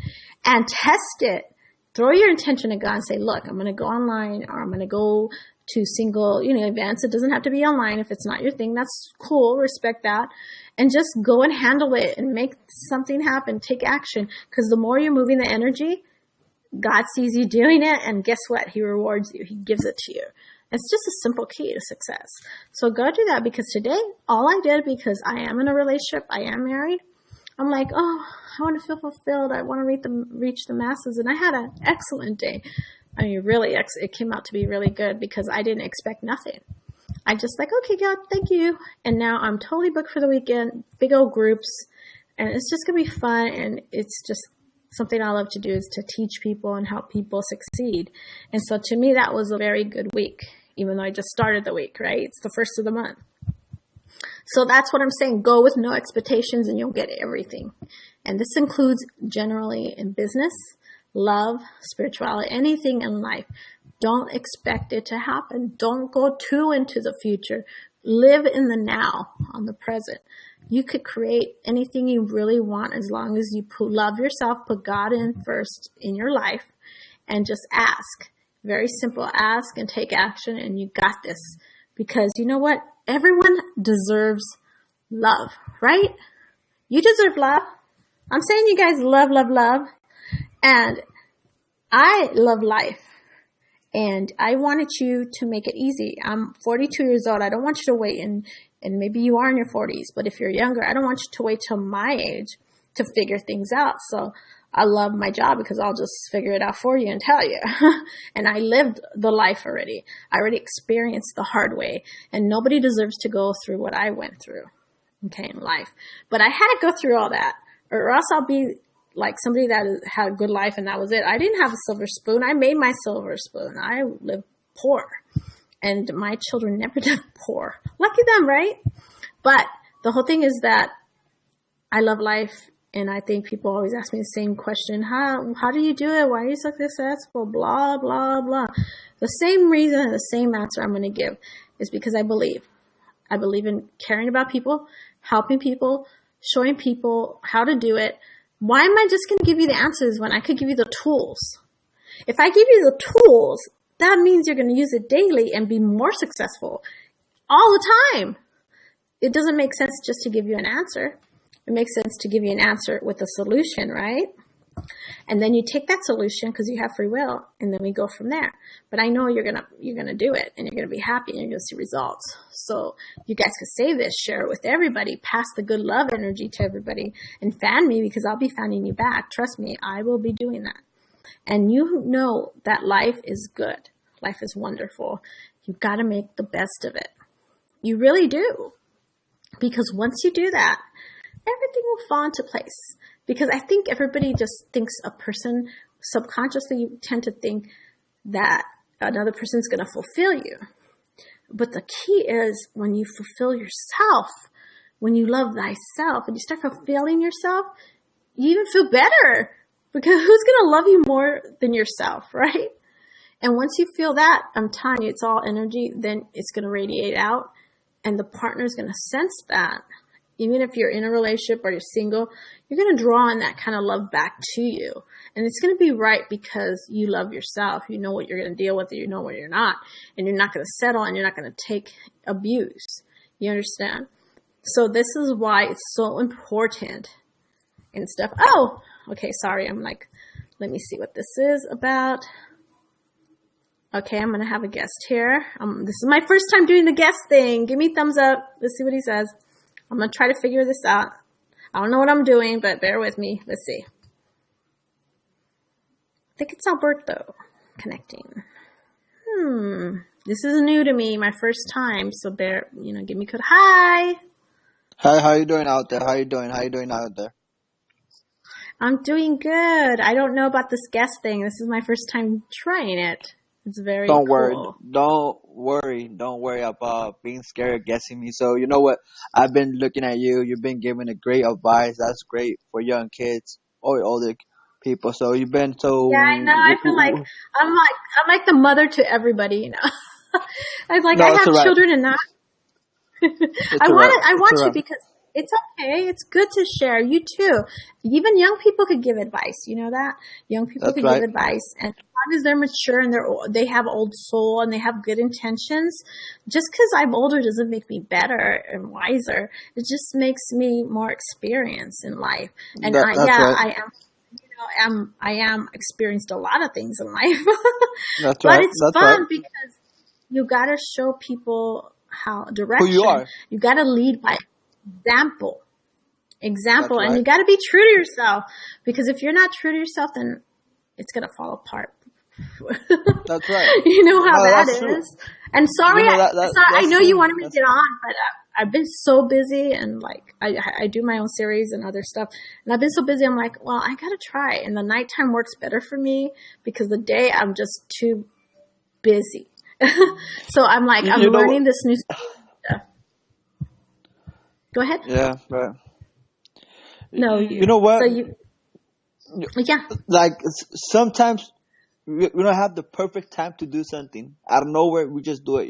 And test it. Throw your intention at God and say, look, I'm going to go online, or I'm going to go to single, events. It doesn't have to be online. If it's not your thing, that's cool. Respect that. And just go and handle it and make something happen. Take action. Because the more you're moving the energy, God sees you doing it. And guess what? He rewards you. He gives it to you. It's just a simple key to success. So go do that, because today, all I did, because I am in a relationship, I am married, I'm like, oh, I want to feel fulfilled. I want to reach the masses. And I had an excellent day. I mean, really, it came out to be really good, because I didn't expect nothing. I just like, okay, God, thank you. And now I'm totally booked for the weekend, big old groups. And it's just going to be fun. And it's just Something I love to do is to teach people and help people succeed. And so to me, that was a very good week, even though I just started the week, right? It's the first of the month. So that's what I'm saying. Go with no expectations and you'll get everything. And this includes generally in business, love, spirituality, anything in life. Don't expect it to happen. Don't go too into the future. Live in the now, on the present. You could create anything you really want as long as you love yourself, put God in first in your life, and just ask. Very simple. Ask and take action, and you got this. Because you know what? Everyone deserves love, right? You deserve love. I'm saying you guys love, love, love. And I love life. And I wanted you to make it easy. I'm 42 years old. I don't want you to wait, and maybe you are in your 40s, but if you're younger, I don't want you to wait till my age to figure things out. So I love my job because I'll just figure it out for you and tell you. And I lived the life already. I already experienced the hard way, and nobody deserves to go through what I went through, okay, in life. But I had to go through all that, or else I'll be like somebody that had a good life and that was it. I didn't have a silver spoon. I made my silver spoon. I lived poor, and my children never did poor. Lucky them, right? But the whole thing is that I love life, and I think people always ask me the same question. How do you do it? Why are you so successful? Blah, blah, blah. The same reason and the same answer I'm going to give is because I believe. I believe in caring about people, helping people, showing people how to do it. Why am I just going to give you the answers when I could give you the tools? If I give you the tools, that means you're going to use it daily and be more successful all the time. It doesn't make sense just to give you an answer. It makes sense to give you an answer with a solution, right? And then you take that solution because you have free will, and then we go from there. But I know you're gonna do it, and you're gonna be happy, and you're gonna see results. So you guys can save this, share it with everybody, pass the good love energy to everybody, and fan me because I'll be fanning you back. Trust me, I will be doing that. And you know that life is good. Life is wonderful. You've got to make the best of it. You really do. Because once you do that, everything will fall into place. Because I think everybody just thinks a person, subconsciously you tend to think that another person's going to fulfill you. But the key is when you fulfill yourself, when you love thyself and you start fulfilling yourself, you even feel better. Because who's going to love you more than yourself, right? And once you feel that, I'm telling you, it's all energy, then it's going to radiate out. And the partner's going to sense that. Even if you're in a relationship or you're single, you're going to draw on that kind of love back to you. And it's going to be right because you love yourself. You know what you're going to deal with, you know what you're not. And you're not going to settle, and you're not going to take abuse. You understand? So this is why it's so important and stuff. Oh, okay, sorry. I'm like, let me see what this is about. Okay, I'm going to have a guest here. This is my first time doing the guest thing. Give me a thumbs up. Let's see what he says. I'm going to try to figure this out. I don't know what I'm doing, but bear with me. Let's see. I think it's Alberto connecting. This is new to me, my first time. So give me a code. Hi. Hi, how you doing out there? How you doing out there? I'm doing good. I don't know about this guest thing. This is my first time trying it. It's very Don't cool. Don't worry about being scared of guessing me. So you know what? I've been looking at you. You've been giving a great advice. That's great for young kids or older people. So you've been so. Yeah, I know. I feel like I'm like the mother to everybody. You know, I was like, No, I it's have alright. children and not. It's I alright. want you because it's okay. It's good to share. You too. Even young people could give advice. You know that? Young people That's could right. give advice. And as long as they're mature and they have old soul and they have good intentions, just because I'm older doesn't make me better and wiser. It just makes me more experienced in life. And That's right. I am experienced a lot of things in life. That's But right. it's That's fun right. because you got to show people how Who direction. you are. You got to lead by example. That's And you right. got to be true to yourself, because if you're not true to yourself, then it's going to fall apart. That's right. You know how No, that that's true. is. And sorry, You know sorry, I that's know you true. wanted me to get on, but I've been so busy, and like I do my own series and other stuff, and I've been so busy. I'm like, well, I gotta try. And the nighttime works better for me because the day I'm just too busy. So I'm like, I'm learning this new stuff. Go ahead. Yeah, right. No, You know what? So yeah. Like sometimes we don't have the perfect time to do something. Out of nowhere, we just do it.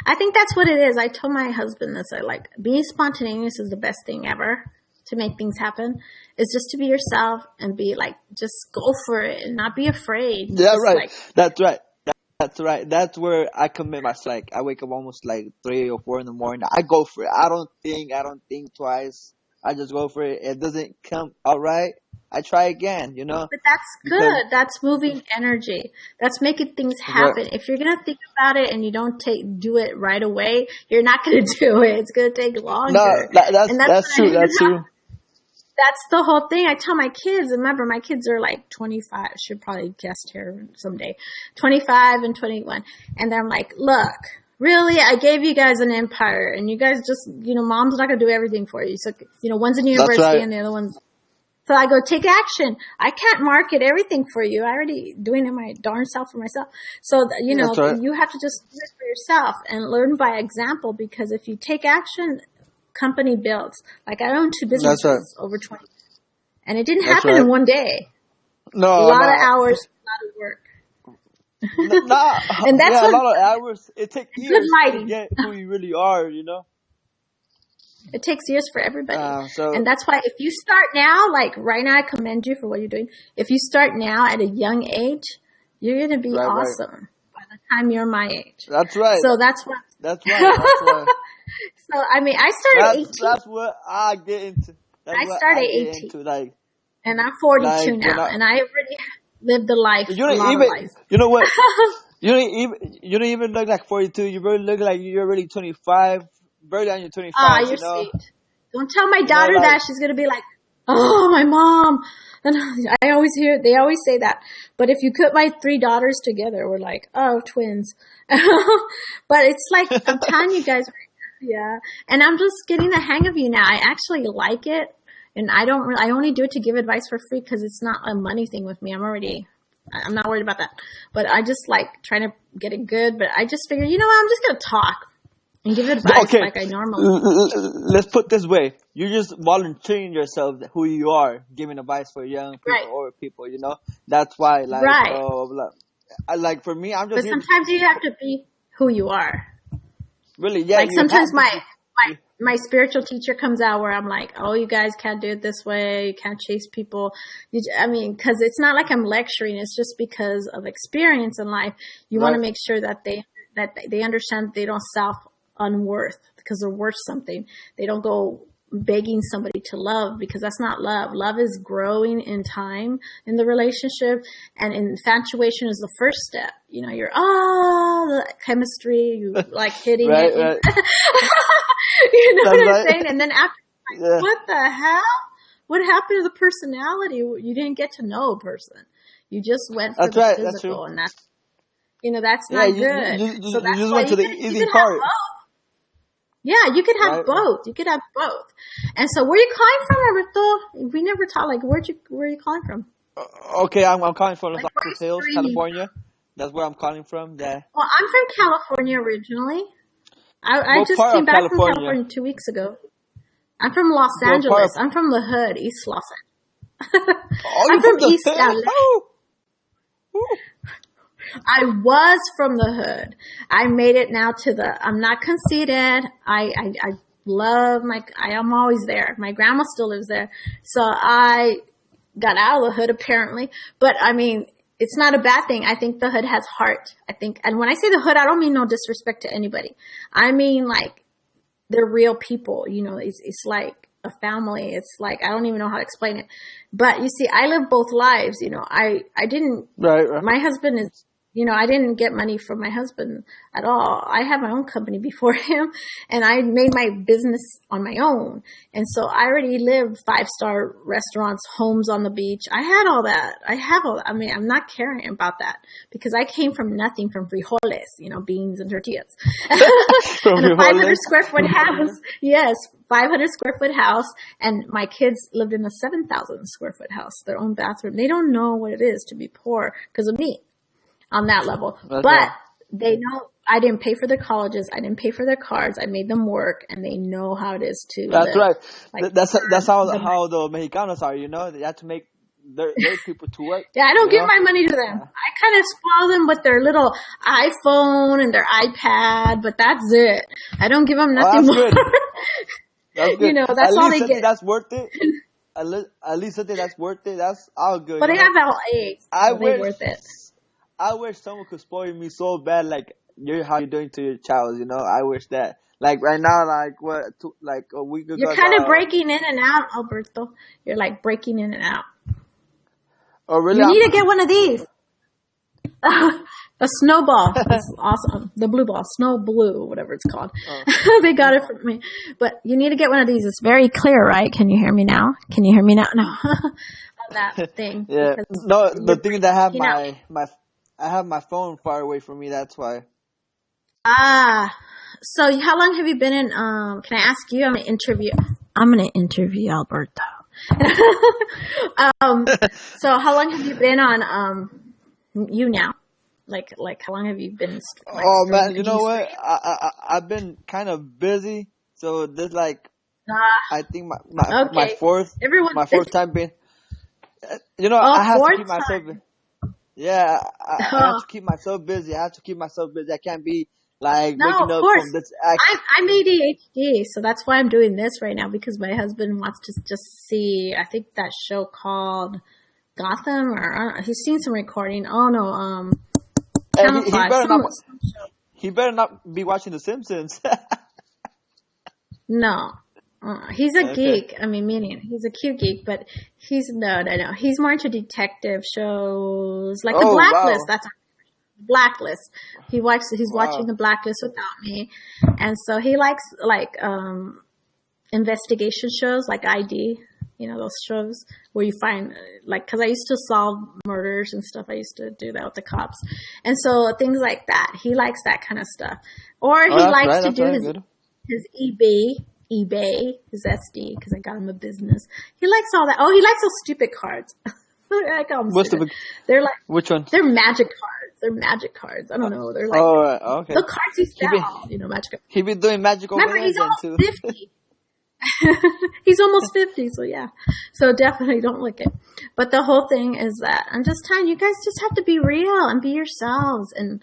I think that's what it is. I told my husband this. I like being spontaneous is the best thing ever to make things happen. It's just to be yourself and be like, just go for it and not be afraid. Yeah, Just right. like, That's right. That's right. That's where I commit myself. Like I wake up almost like 3 or 4 in the morning. I go for it. I don't think twice. I just go for it. It doesn't come out right. I try again. but that's Because good. That's moving energy. That's making things happen. right. If you're gonna think about it and you don't do it right away, you're not gonna do it. It's gonna take No, longer. And that's true. That's true. that's the whole thing. I tell my kids, remember my kids are like 25, should probably guest here someday, 25 and 21. And I'm like, look, really, I gave you guys an empire and you guys just, mom's not going to do everything for you. So, one's in That's university right. and the other one's. So I go, take action. I can't market everything for you. I already doing it my darn self for myself. So, That's right. you have to just do it for yourself and learn by example, because if you take action, company builds. Like I own 2 That's right. businesses over 20, and it didn't That's happen right. in one day. A No, lot of no. hours, a lot of work. Nah, And that's yeah, a what lot of hours. It takes good years to lighting. get who you really are. It takes years for everybody. So And that's why if you start now, like right now, I commend you for what you're doing. If you start now at a young age, you're going to be right, right. awesome by the time you're my age. That's right. So that's what. That's right. That's right. So, I mean, I started at 18. That's what I get into. That's I what started I at get 18. into. Like And I'm 42 when now. And I already lived a life, you a don't lot even. of life. You know what? You don't even look like 42. You really look like you're really 25. Barely on your 25. You're sweet. Don't tell my You know, daughter like that. She's going to be like, oh, my mom. And they always say that. But if you put my 3 daughters together, we're like, oh, twins. But it's like, I'm telling you guys, yeah. And I'm just getting the hang of you now. I actually like it. And I only do it to give advice for free because it's not a money thing with me. I'm not worried about that. But I just like trying to get it good. But I just figure, you know what? I'm just going to talk and give advice okay. like I normally do. Let's put this way. You're just volunteering yourself who you are, giving advice for young people Right. or people. That's why. Like, Right. like for me, I'm just But here. sometimes you have to be who you are. Really, yeah. Like You sometimes have to. my spiritual teacher comes out where I'm like, oh, you guys can't do it this way. You can't chase people. Because it's not like I'm lecturing. It's just because of experience in life. You want to Right. make sure that they understand that they don't self-unworth because they're worth something. They don't go begging somebody to love, because that's not love. Love is growing in time in the relationship, and infatuation is the first step. You're the chemistry, you like hitting Right, it. right. You know That's what I'm right. saying? And then after, like, Yeah. what the hell? What happened to the personality? You didn't get to know a person. You just went for That's the right. That's physical, true. and that's Yeah, not good. So you that's just why went to the you easy could have part. both. Yeah, you could have Right. both. You could have both. And so, where are you calling from, Alberto? We never talked. Like, where are you calling from? Okay, I'm calling from Los Like, where are you Angeles Hills, streaming from? California. That's where I'm calling from. Yeah. Well, I'm from California originally. I What just part came of back from California? California 2 weeks ago. I'm from Los What part Angeles. of? I'm from the hood, East Los Angeles. Oh, I'm you from from the East hood? LA. Oh. Ooh. I was from the hood. I made it now I'm not conceited. I love I am always there. My grandma still lives there. So I got out of the hood apparently. But I mean, it's not a bad thing. I think the hood has heart. And when I say the hood, I don't mean no disrespect to anybody. I mean like they're real people. It's like a family. It's like, I don't even know how to explain it. But you see, I live both lives. I didn't, Right, right. my husband is I didn't get money from my husband at all. I had my own company before him, and I made my business on my own. And so I already lived 5-star restaurants, homes on the beach. I had all that. I have all that. I mean, I'm not caring about that because I came from nothing, from frijoles, beans and tortillas. And a 500 square foot house. Yes, 500 square foot house. And my kids lived in a 7,000 square foot house, their own bathroom. They don't know what it is to be poor because of me. On that level. That's but right. they know I didn't pay for their colleges. I didn't pay for their cars. I made them work, and they know how it is to That's live. right. Like, That's how the Mexicanos are. They have to make their people to work. yeah, I don't give my money to them. I kind of spoil them with their little iPhone and their iPad, but that's it. I don't give them nothing more. Good. That's good. That's all they get. That's worth it. At least something that's worth it. That's all good. But they have all A's. So they're worth it. I wish someone could spoil me so bad, like how you're doing to your child. I wish that. Like right now, like a week ago. You're kind of breaking in and out, Alberto. You're like breaking in and out. Oh, really? You need to get one of these. A snowball. That's awesome. The blue ball. Snow blue, whatever it's called. Oh. They got it from me. But you need to get one of these. It's very clear, right? Can you hear me now? No. On that thing. Yeah. No, the thing is I have I have my phone far away from me, that's why. So how long have you been in, can I ask you? I'm going to interview Alberto. So how long have you been on, YouNow? Like how long have you been? Oh man, you know what? I've been kind of busy. So this I think my fourth time being, I have to keep myself busy. Yeah, I have to keep myself busy. I can't be waking up from this act. I'm ADHD, so that's why I'm doing this right now, because my husband wants to just see, I think that show called Gotham, or he's seen some recording. Oh no, he better not be watching The Simpsons. No. He's a geek. I mean, he's a cute geek, but he's no. He's more into detective shows, like The Blacklist. Wow. That's Blacklist. He's watching The Blacklist without me, and so he likes investigation shows like ID. Those shows where you find because I used to solve murders and stuff. I used to do that with the cops, and so things like that. He likes that kind of stuff, or he likes to do his eBay, his SD, because I got him a business. He likes all that. Oh, he likes those stupid cards. I call them stupid. They're like, which one? They're magic cards. I don't know. They're like, okay. The cards you sell, magic cards. He been doing magic over Remember, he's almost 50. He's almost 50, so yeah. So definitely don't lick it. But the whole thing is that I'm just telling you guys just have to be real and be yourselves. And,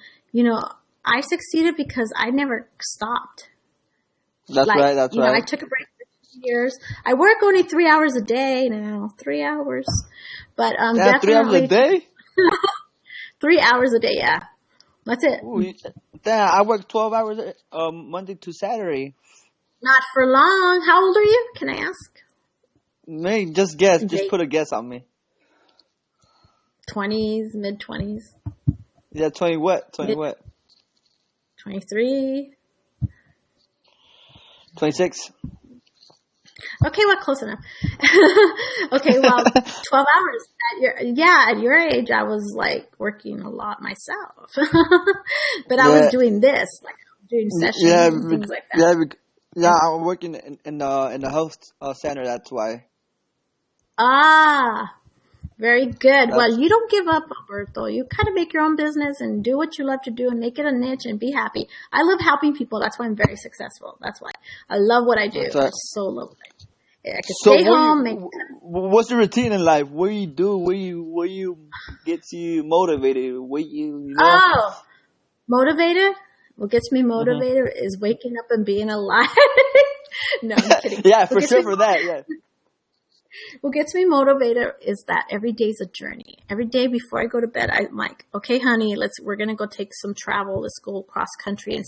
I succeeded because I never stopped. That's right. I took a break for 2 years. I work only 3 hours a day now. 3 hours. But definitely 3 hours a day? 3 hours a day, yeah. That's it. Ooh, I work 12 hours Monday to Saturday. Not for long. How old are you? Can I ask? Maybe just guess. Just put a guess on me. 20s, mid-20s. Yeah, 20 what? 20 what? 23. 26. Okay, well, close enough. Okay, well, 12 hours. At your age, I was working a lot myself. But I was doing this, doing sessions and things like that. Yeah, I'm working in the health center, that's why. Very good. Well, you don't give up, Alberto. You kind of make your own business and do what you love to do and make it a niche and be happy. I love helping people. That's why I'm very successful. That's why. I love what I do. Right. I so love what I do. Yeah, I can stay home. What's the routine in life? What do you do? Where you gets you motivated? Oh, motivated? What gets me motivated is waking up and being alive. No, I'm kidding. Yeah, for sure for that, yeah. What gets me motivated is that every day's a journey. Every day before I go to bed, I'm like, okay, honey, we're going to go take some travel. Let's go cross country and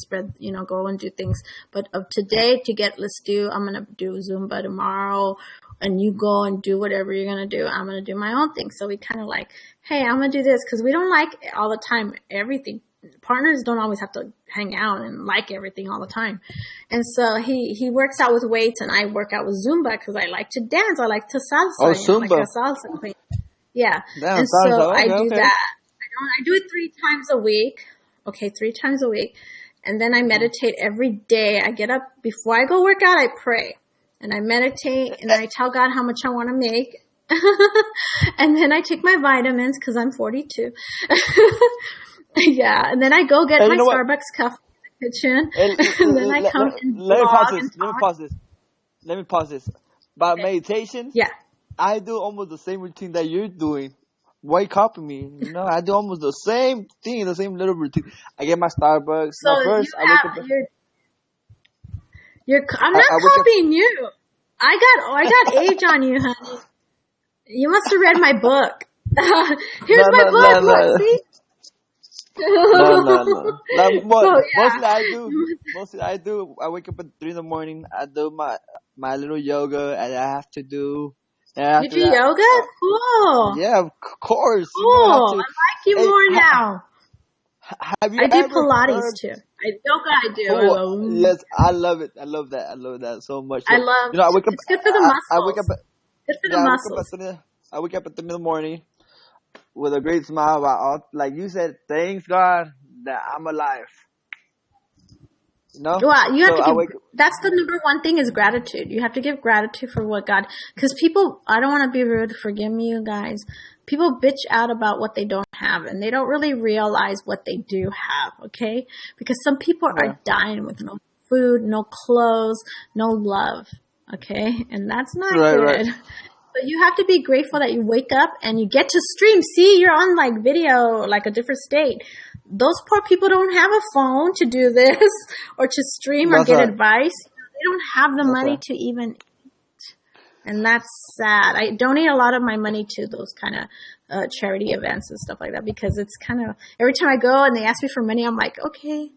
go and do things. But of today I'm going to do Zumba tomorrow, and you go and do whatever you're going to do. I'm going to do my own thing. So we kind of like, hey, I'm going to do this because we don't like all the time everything. Partners don't always have to hang out and like everything all the time. And so he works out with weights and I work out with Zumba because I like to dance. I like to salsa. Oh, Like Zumba. a salsa queen. Yeah. Damn, And sounds so okay, I do okay. that. I do it 3 times a week. Okay, 3 times a week. And then I meditate every day. I get up before I go work out, I pray. And I meditate and I tell God how much I want to make. And then I take my vitamins because I'm 42. Yeah. And then I go get Hey, my you know what? Starbucks coffee in the kitchen. Hey, And then I come and let me pause vlog this. and Let me talk. pause this. Let me pause this. About Okay. meditation, Yeah. I do almost the same routine that you're doing. Why copy me? You know, I do almost the same thing, the same little routine. I get my Starbucks. So No, you first I wake up. have I'm not I wake up. copying you. I got age on you, honey. You must have read my book. Here's No, my no, book. no, Look, no. see? No. So Mostly yeah. I do. Mostly I do. I wake up at 3 in the morning. I do my little yoga, and I have to do. And You after do that, yoga? Cool. yeah, of course. You know, I have Cool. to. I like you Hey, more now. have you I do ever Pilates heard? too. Yoga I do. I Oh, love. yes, I love it. I love that. I love that so much. I So, love. you know, I wake up. It's good for the I wake up. muscles. Good for the Yeah, I wake up muscles. at 3. I wake up at 3 in the morning with a great smile about all, like you said, thanks God that I'm alive. You know? Well, you have So to I give, wake that's the number one thing is gratitude. You have to give gratitude for what God, because people, I don't want to be rude, forgive me, you guys. People bitch out about what they don't have and they don't really realize what they do have, okay? Because some people yeah. are dying with no food, no clothes, no love, okay? And that's not Right. good. But you have to be grateful that you wake up and you get to stream. See, you're on like video, like a different state. Those poor people don't have a phone to do this or to stream or That's get right. advice. They don't have the That's money right. to even, and that's sad. I donate a lot of my money to those kind of charity events and stuff like that because it's kind of, every time I go and they ask me for money, I'm like, okay.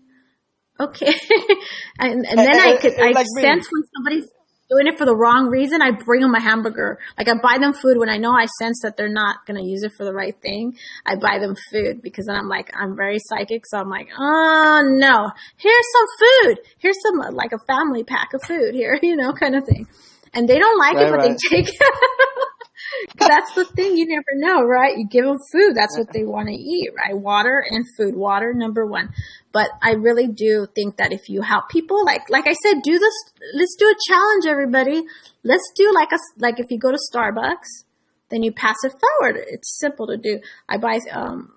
and then I Like me. sense when somebody's doing it for the wrong reason. I bring them a hamburger. Like I buy them food when I know I sense that they're not going to use it for the right thing. I buy them food because then I'm like, I'm very psychic. So I'm like, oh no, here's some food. Here's some like a family pack of food here, kind of thing. And they don't like it, but Right. they take it. That's the thing. You never know, right? You give them food. That's what they want to eat, right? Water and food. Water, number one. But I really do think that if you help people, like I said, do this. Let's do a challenge, everybody. Let's do like if you go to Starbucks, then you pass it forward. It's simple to do. I buy,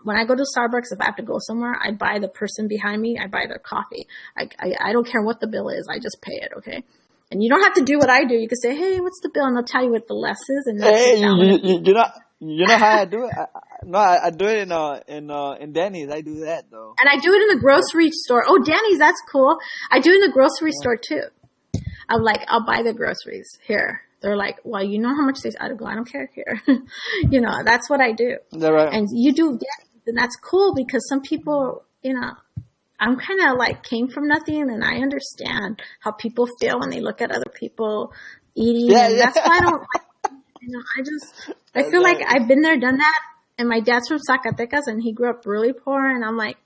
when I go to Starbucks, if I have to go somewhere, I buy the person behind me. I buy their coffee. I don't care what the bill is. I just pay it. Okay. And you don't have to do what I do. You can say, hey, what's the bill? And they'll tell you what the less is. And they'll Hey, sit down. you know how I do it? I do it in Denny's. I do that though. And I do it in the grocery store. Oh, Danny's, that's cool. I do it in the grocery store too. I'm like, I'll buy the groceries here. They're like, well, you know how much they, I don't care here. That's what I do. Is that right? And you do Danny's, and that's cool because some people, I'm kind of like came from nothing and I understand how people feel when they look at other people eating. Yeah, and yeah. that's why I don't like, I feel like I've been there, done that. And my dad's from Zacatecas and he grew up really poor. And I'm like,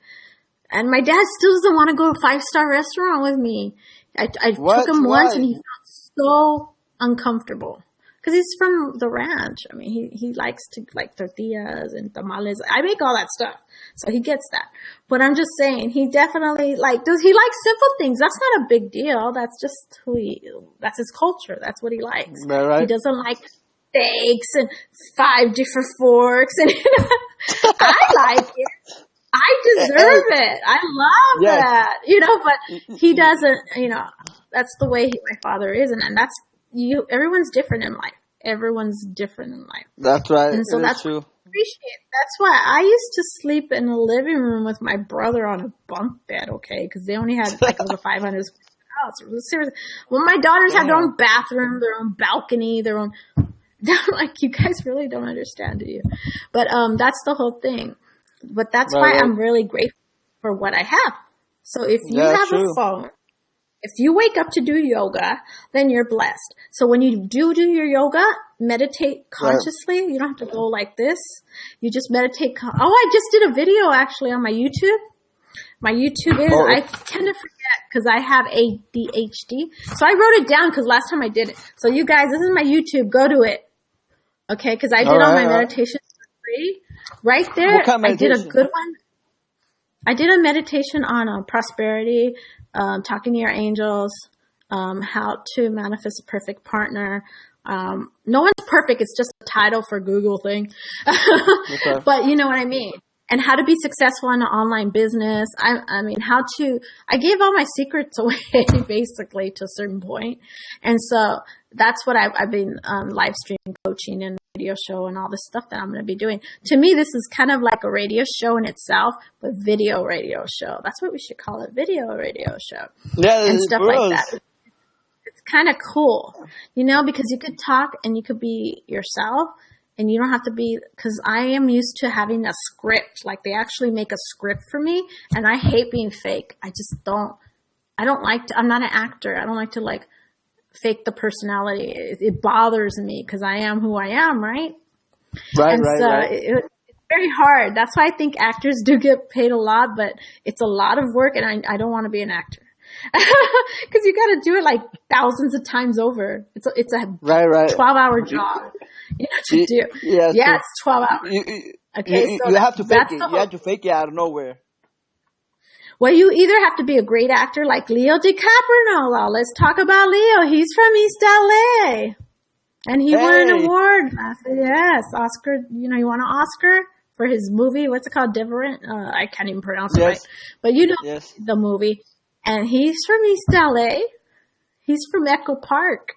and my dad still doesn't want to go to a 5-star restaurant with me. I took him once and he felt so uncomfortable. Because he's from the ranch. I mean, he likes to like tortillas and tamales. I make all that stuff. So he gets that. But I'm just saying, he definitely he likes simple things. That's not a big deal. That's just that's his culture. That's what he likes. Right. He doesn't like steaks and 5 different forks. And I like it. I deserve it. I love that. But he doesn't, that's the way my father is. And that's, everyone's different in life. Everyone's different in life. That's right. And so that's true. what I appreciate. That's why I used to sleep in the living room with my brother on a bunk bed, okay? Because they only had, it was a 500 square house. It was serious. Well, my daughters have their own bathroom, their own balcony, their own, like, you guys really don't understand, do you? But that's the whole thing. But that's why I'm really grateful for what I have. So if you have a phone, If you wake up to do yoga, then you're blessed. So when you do your yoga, meditate consciously. You don't have to go like this. You just meditate. I just did a video actually on my YouTube. My YouTube is, I tend to forget because I have ADHD. So I wrote it down because last time I did it. So you guys, this is my YouTube. Go to it. Okay, because I did all my meditations for free. Right there, I did a good one. I did a meditation on prosperity, talking to your angels, how to manifest a perfect partner. No one's perfect. It's just a title for Google thing. Okay. But you know what I mean. And how to be successful in an online business. I mean, I gave all my secrets away basically to a certain point. And so that's what I've been live streaming, coaching, and radio show and all this stuff that I'm going to be doing. To me, this is kind of like a radio show in itself, but video radio show. That's what we should call it, video radio show. Yeah, and stuff like that. It's kind of cool, because you could talk and you could be yourself. And you don't have to be, because I am used to having a script. Like they actually make a script for me, and I hate being fake. I don't like to, I'm not an actor. I don't like to fake the personality. It bothers me because I am who I am, right? Right. It's very hard. That's why I think actors do get paid a lot, but it's a lot of work, and I don't want to be an actor. Because you got to do it thousands of times over. It's a 12-hour job. To do. Yeah, it's 12 hours. You have to fake it. You have to fake it out of nowhere. Well, you either have to be a great actor like Leo DiCaprio. Let's talk about Leo. He's from East LA. And he won an award. I said, yes, Oscar. You want an Oscar for his movie? What's it called? Different? I can't even pronounce it right. But the movie. And he's from East LA. He's from Echo Park.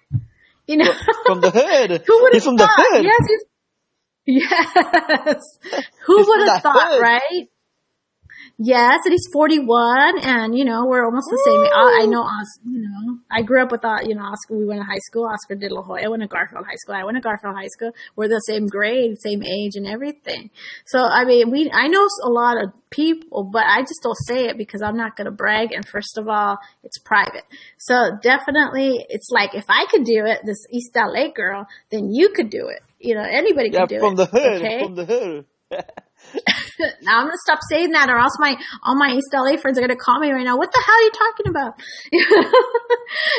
From the hood. Who would have from thought? The hood. Yes. Who would have thought, right? Yes, and he's 41, and we're almost the same. I know Oscar. I grew up with Oscar. We went to high school. Oscar de la Hoya went to Garfield High School. I went to Garfield High School. We're the same grade, same age, and everything. So I mean, I know a lot of people, but I just don't say it because I'm not going to brag. And first of all, it's private. So definitely, it's like if I could do it, this East LA girl, then you could do it. Anybody can do it. From the hood. Okay? From the hood. Now I'm gonna stop saying that, or else all my East LA friends are gonna call me right now. What the hell are you talking about?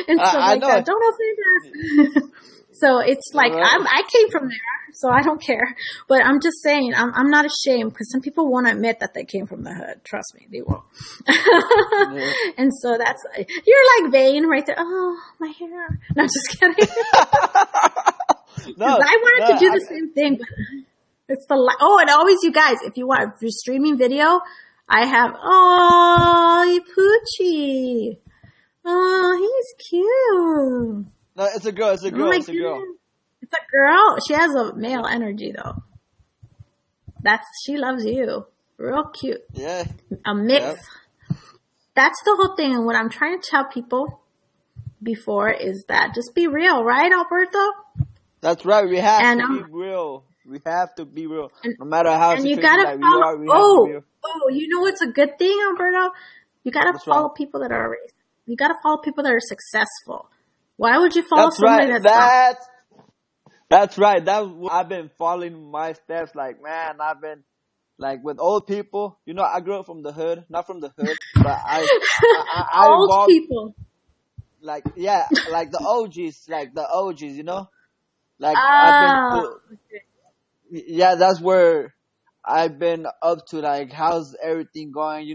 And stuff like that. Don't say that. So it's like I came from there, so I don't care. But I'm just saying, I'm not ashamed because some people won't admit that they came from the hood. Trust me, they won't. And so you're like Vane right there. Oh, my hair. No, I'm just kidding. I wanted to do the same thing, but. It's and always you guys, if you're streaming video, I have, Poochie. Oh, he's cute. No, it's a girl. It's a girl. It's a girl. It's a girl. She has a male energy though. She loves you. Real cute. Yeah. A mix. Yep. That's the whole thing. And what I'm trying to tell people before is that just be real, right, Alberto? That's right. We have to be real. We have to be real. No matter how and you gotta follow. You know what's a good thing, Alberto? You gotta follow people that are. You gotta follow people that are successful. Why would you follow somebody that's not? That's right. I've been following my steps. I've been with old people. I grew up from the hood, not from the hood, but I old people. Like the OGs, Yeah, that's where I've been up to, how's everything going,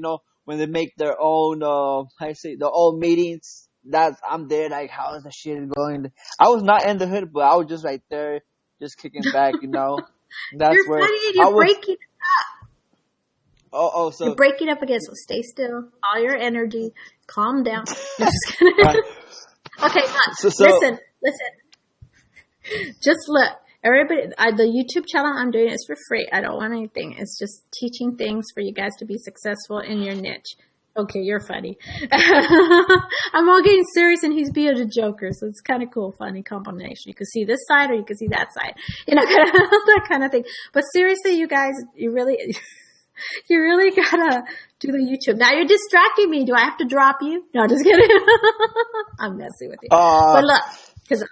when they make their own, their own meetings, I'm there, how's the shit going? I was not in the hood, but I was just right there, just kicking back, That's You're where funny and you're breaking up. So. You're breaking up again, so stay still, all your energy, calm down. I'm just kidding. Okay, listen. Just look. Everybody, the YouTube channel I'm doing is for free. I don't want anything. It's just teaching things for you guys to be successful in your niche. Okay, you're funny. I'm all getting serious and he's being a joker, so it's kind of cool, funny combination. You can see this side or you can see that side. That kind of thing. But seriously, you guys, you really, You really gotta do the YouTube. Now you're distracting me. Do I have to drop you? No, just kidding. I'm messy with you. But look, because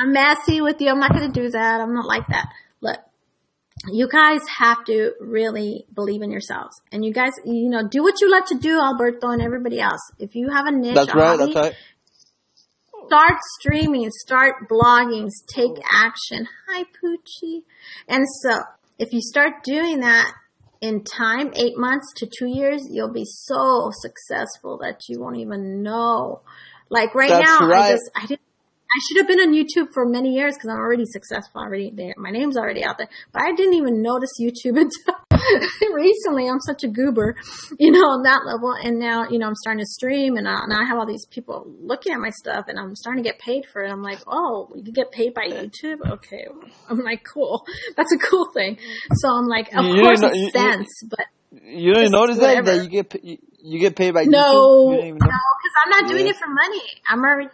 I'm messy with you. I'm not gonna do that. I'm not like that. Look, you guys have to really believe in yourselves. And you guys, do what you love to do, Alberto and everybody else. If you have a niche, that's right. That's right. Start streaming, start blogging, take action. Hi, Poochie. And so, if you start doing that in time, 8 months to 2 years, you'll be so successful that you won't even know. Like right That's now, right. I should have been on YouTube for many years because I'm already successful already there. My name's already out there, but I didn't even notice YouTube until recently. I'm such a goober, on that level. And now, I'm starting to stream and I have all these people looking at my stuff and I'm starting to get paid for it. I'm like, oh, you get paid by YouTube? Okay. I'm like, cool. That's a cool thing. So I'm like, of course it's sense, but. You didn't notice that you get paid by YouTube? No, because I'm not doing it for money.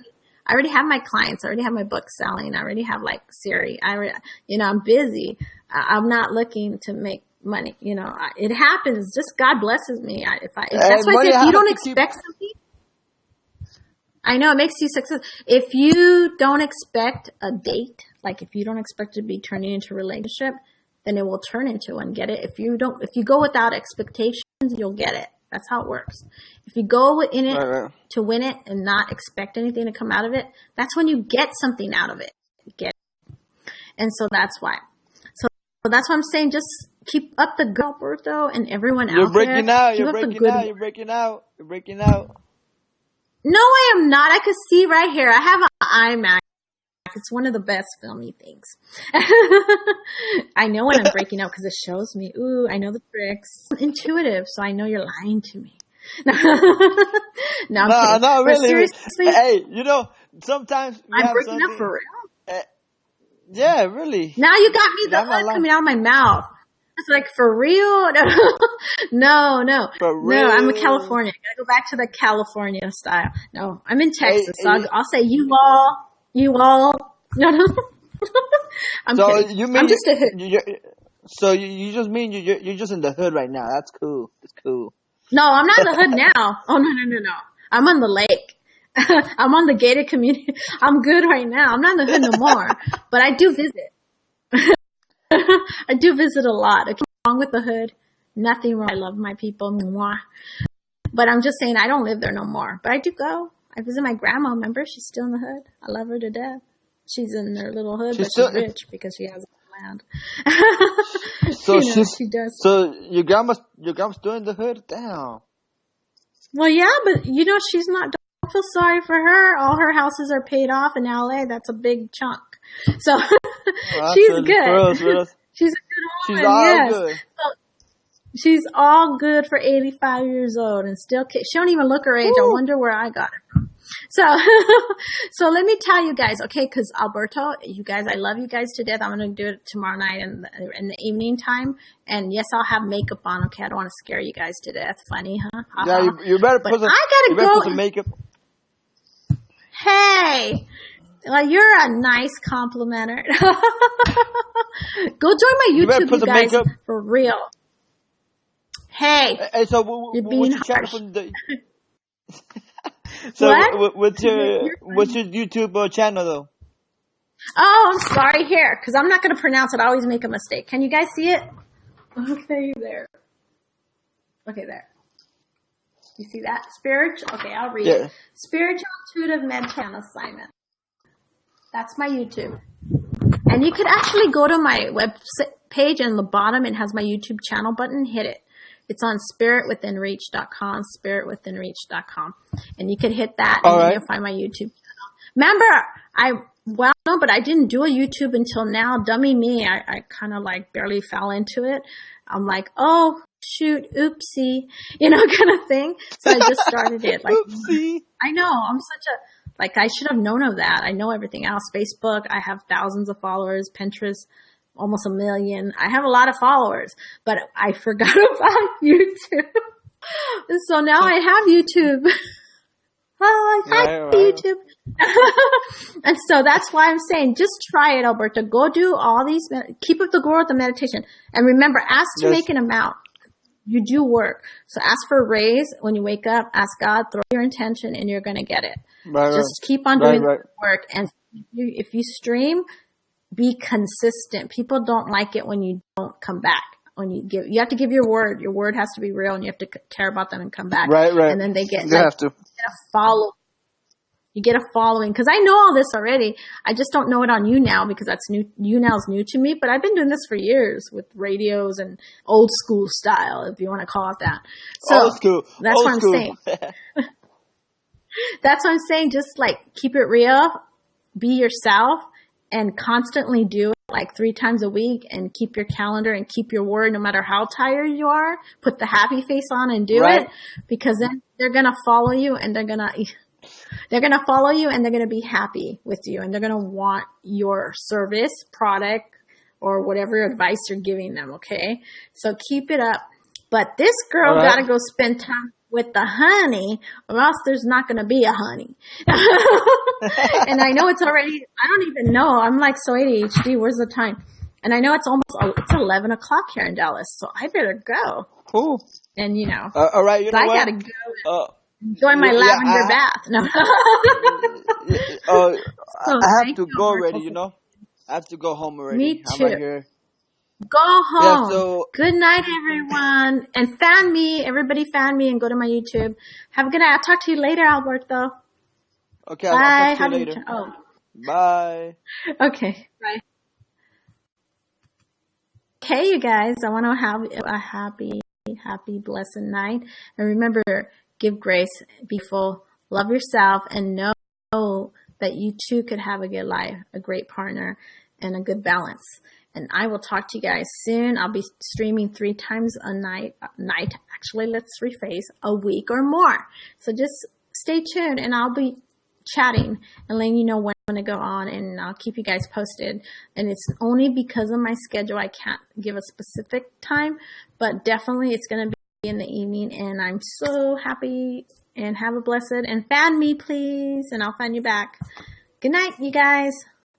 I already have my clients. I already have my book selling. I already have like Siri. I'm busy. I'm not looking to make money. It happens. Just God blesses me. That's why I say if you don't expect something, I know it makes you successful. If you don't expect a date, like if you don't expect it to be turning into a relationship, then it will turn into one. Get it? If you go without expectations, you'll get it. That's how it works. If you go in it to win it and not expect anything to come out of it, that's when you get something out of it. You get it. And so that's why. So that's why I'm saying just keep up the good, Alberto, and everyone You're out there. You're breaking out. No, I am not. I could see right here. I have an iMac. It's one of the best filmy things. I know when I'm breaking out because it shows me. Ooh, I know the tricks. I'm intuitive, so I know you're lying to me. No, I'm no, really. Seriously, hey, sometimes I'm breaking up for real. Yeah, really. Now you got me the hood coming out of my mouth. It's like, for real? No. For real? No, I'm in California. I gotta go back to the California style. No, I'm in Texas, so I'll say you all. No. I'm kidding. I'm just a hood. So you just mean you're just in the hood right now. That's cool. It's cool. No, I'm not in the hood now. Oh, no. I'm on the lake. I'm on the gated community. I'm good right now. I'm not in the hood no more. But I do visit. I do visit a lot. Okay, wrong with the hood. Nothing wrong. I love my people. Mwah. But I'm just saying I don't live there no more. But I do go. I visit my grandma. Remember? She's still in the hood. I love her to death. She's in her little hood, but she's rich because she has land. So she does. So your grandma's still in the hood? Damn. Well, yeah, but she's not. Don't feel sorry for her. All her houses are paid off in LA. That's a big chunk. So she's really good. She's a good woman. She's all good. So, she's all good for 85 years old and still. She don't even look her age. Ooh. I wonder where I got it from. So let me tell you guys, okay? Because Alberto, you guys, I love you guys to death. I'm gonna do it tomorrow night in the evening time. And yes, I'll have makeup on. Okay, I don't want to scare you guys to death. Funny, huh? Yeah, you better put some makeup. Hey. Well, you're a nice complimenter. Go join my YouTube, you guys, makeup. For real. Hey, so you're being harsh. So what's your YouTube channel though? Oh, I'm sorry. Here, because I'm not going to pronounce it. I always make a mistake. Can you guys see it? Okay, there. Okay, there. You see that? Spiritual. Okay, I'll read it. Spiritual Intuitive Mental Assignment. That's my YouTube. And you could actually go to my web page and on the bottom it has my YouTube channel button. Hit it. It's on spiritwithinreach.com, spiritwithinreach.com. And you could hit that and then you'll find my YouTube channel. Remember, but I didn't do a YouTube until now. Dummy me. I kind of like barely fell into it. I'm like, oh, shoot, oopsie, kind of thing. So I just started it. Like, oopsie. I know. I'm such a... Like, I should have known of that. I know everything else. Facebook, I have thousands of followers. Pinterest, almost 1 million. I have a lot of followers, but I forgot about YouTube. So now I have YouTube. Oh, hi, YouTube. And so that's why I'm saying, just try it, Alberta. Go do all these, keep up the goal with the meditation. And remember, ask to make an amount. you do work. So ask for a raise when you wake up. Ask God, throw your intention, and you're going to get it. Right, Just keep on right, doing right. the work. And if you stream, be consistent. People don't like it when you don't come back. When you have to give your word. Your word has to be real, and you have to care about them and come back. Right, right. And then they get You have to. get a follow. You get a following, because I know all this already. I just don't know it on YouNow because that's new. YouNow's new to me, but I've been doing this for years with radios and old school style, if you want to call it that. So Old school. that's what I'm saying. That's what I'm saying. Just like keep it real, be yourself, and constantly do it like 3 times a week, and keep your calendar and keep your word no matter how tired you are. Put the happy face on and do it, because then they're going to follow you, and they're going to follow you, and they're going to be happy with you, and they're going to want your service, product, or whatever advice you're giving them. Okay. So keep it up. But this girl got to go spend time with the honey, or else there's not going to be a honey. And I know it's already, I don't even know. I'm like so ADHD. Where's the time? And I know it's 11 o'clock here in Dallas. So I better go. Cool. And you know, all right. You know I what? got to go. Enjoy my lavender bath. No. I have to go already, you know. I have to go home already. Me too. I'm right here. Go home. Yeah, good night, everyone. And fan me. Everybody fan me and go to my YouTube. Have a good night. I'll talk to you later, Alberto. Okay, bye. I'll talk to you later. Bye. Okay. Bye. Okay, you guys. I want to have a happy, blessed night. And remember, give grace, be full, love yourself, and know that you too could have a good life, a great partner, and a good balance. And I will talk to you guys soon. I'll be streaming 3 times a night. Actually, let's rephrase, a week or more. So just stay tuned, and I'll be chatting and letting you know when to go on, and I'll keep you guys posted. And it's only because of my schedule I can't give a specific time, but definitely it's going to be in the evening. And I'm so happy, and have a blessed, and fan me please, and I'll fan you back. Good night, you guys.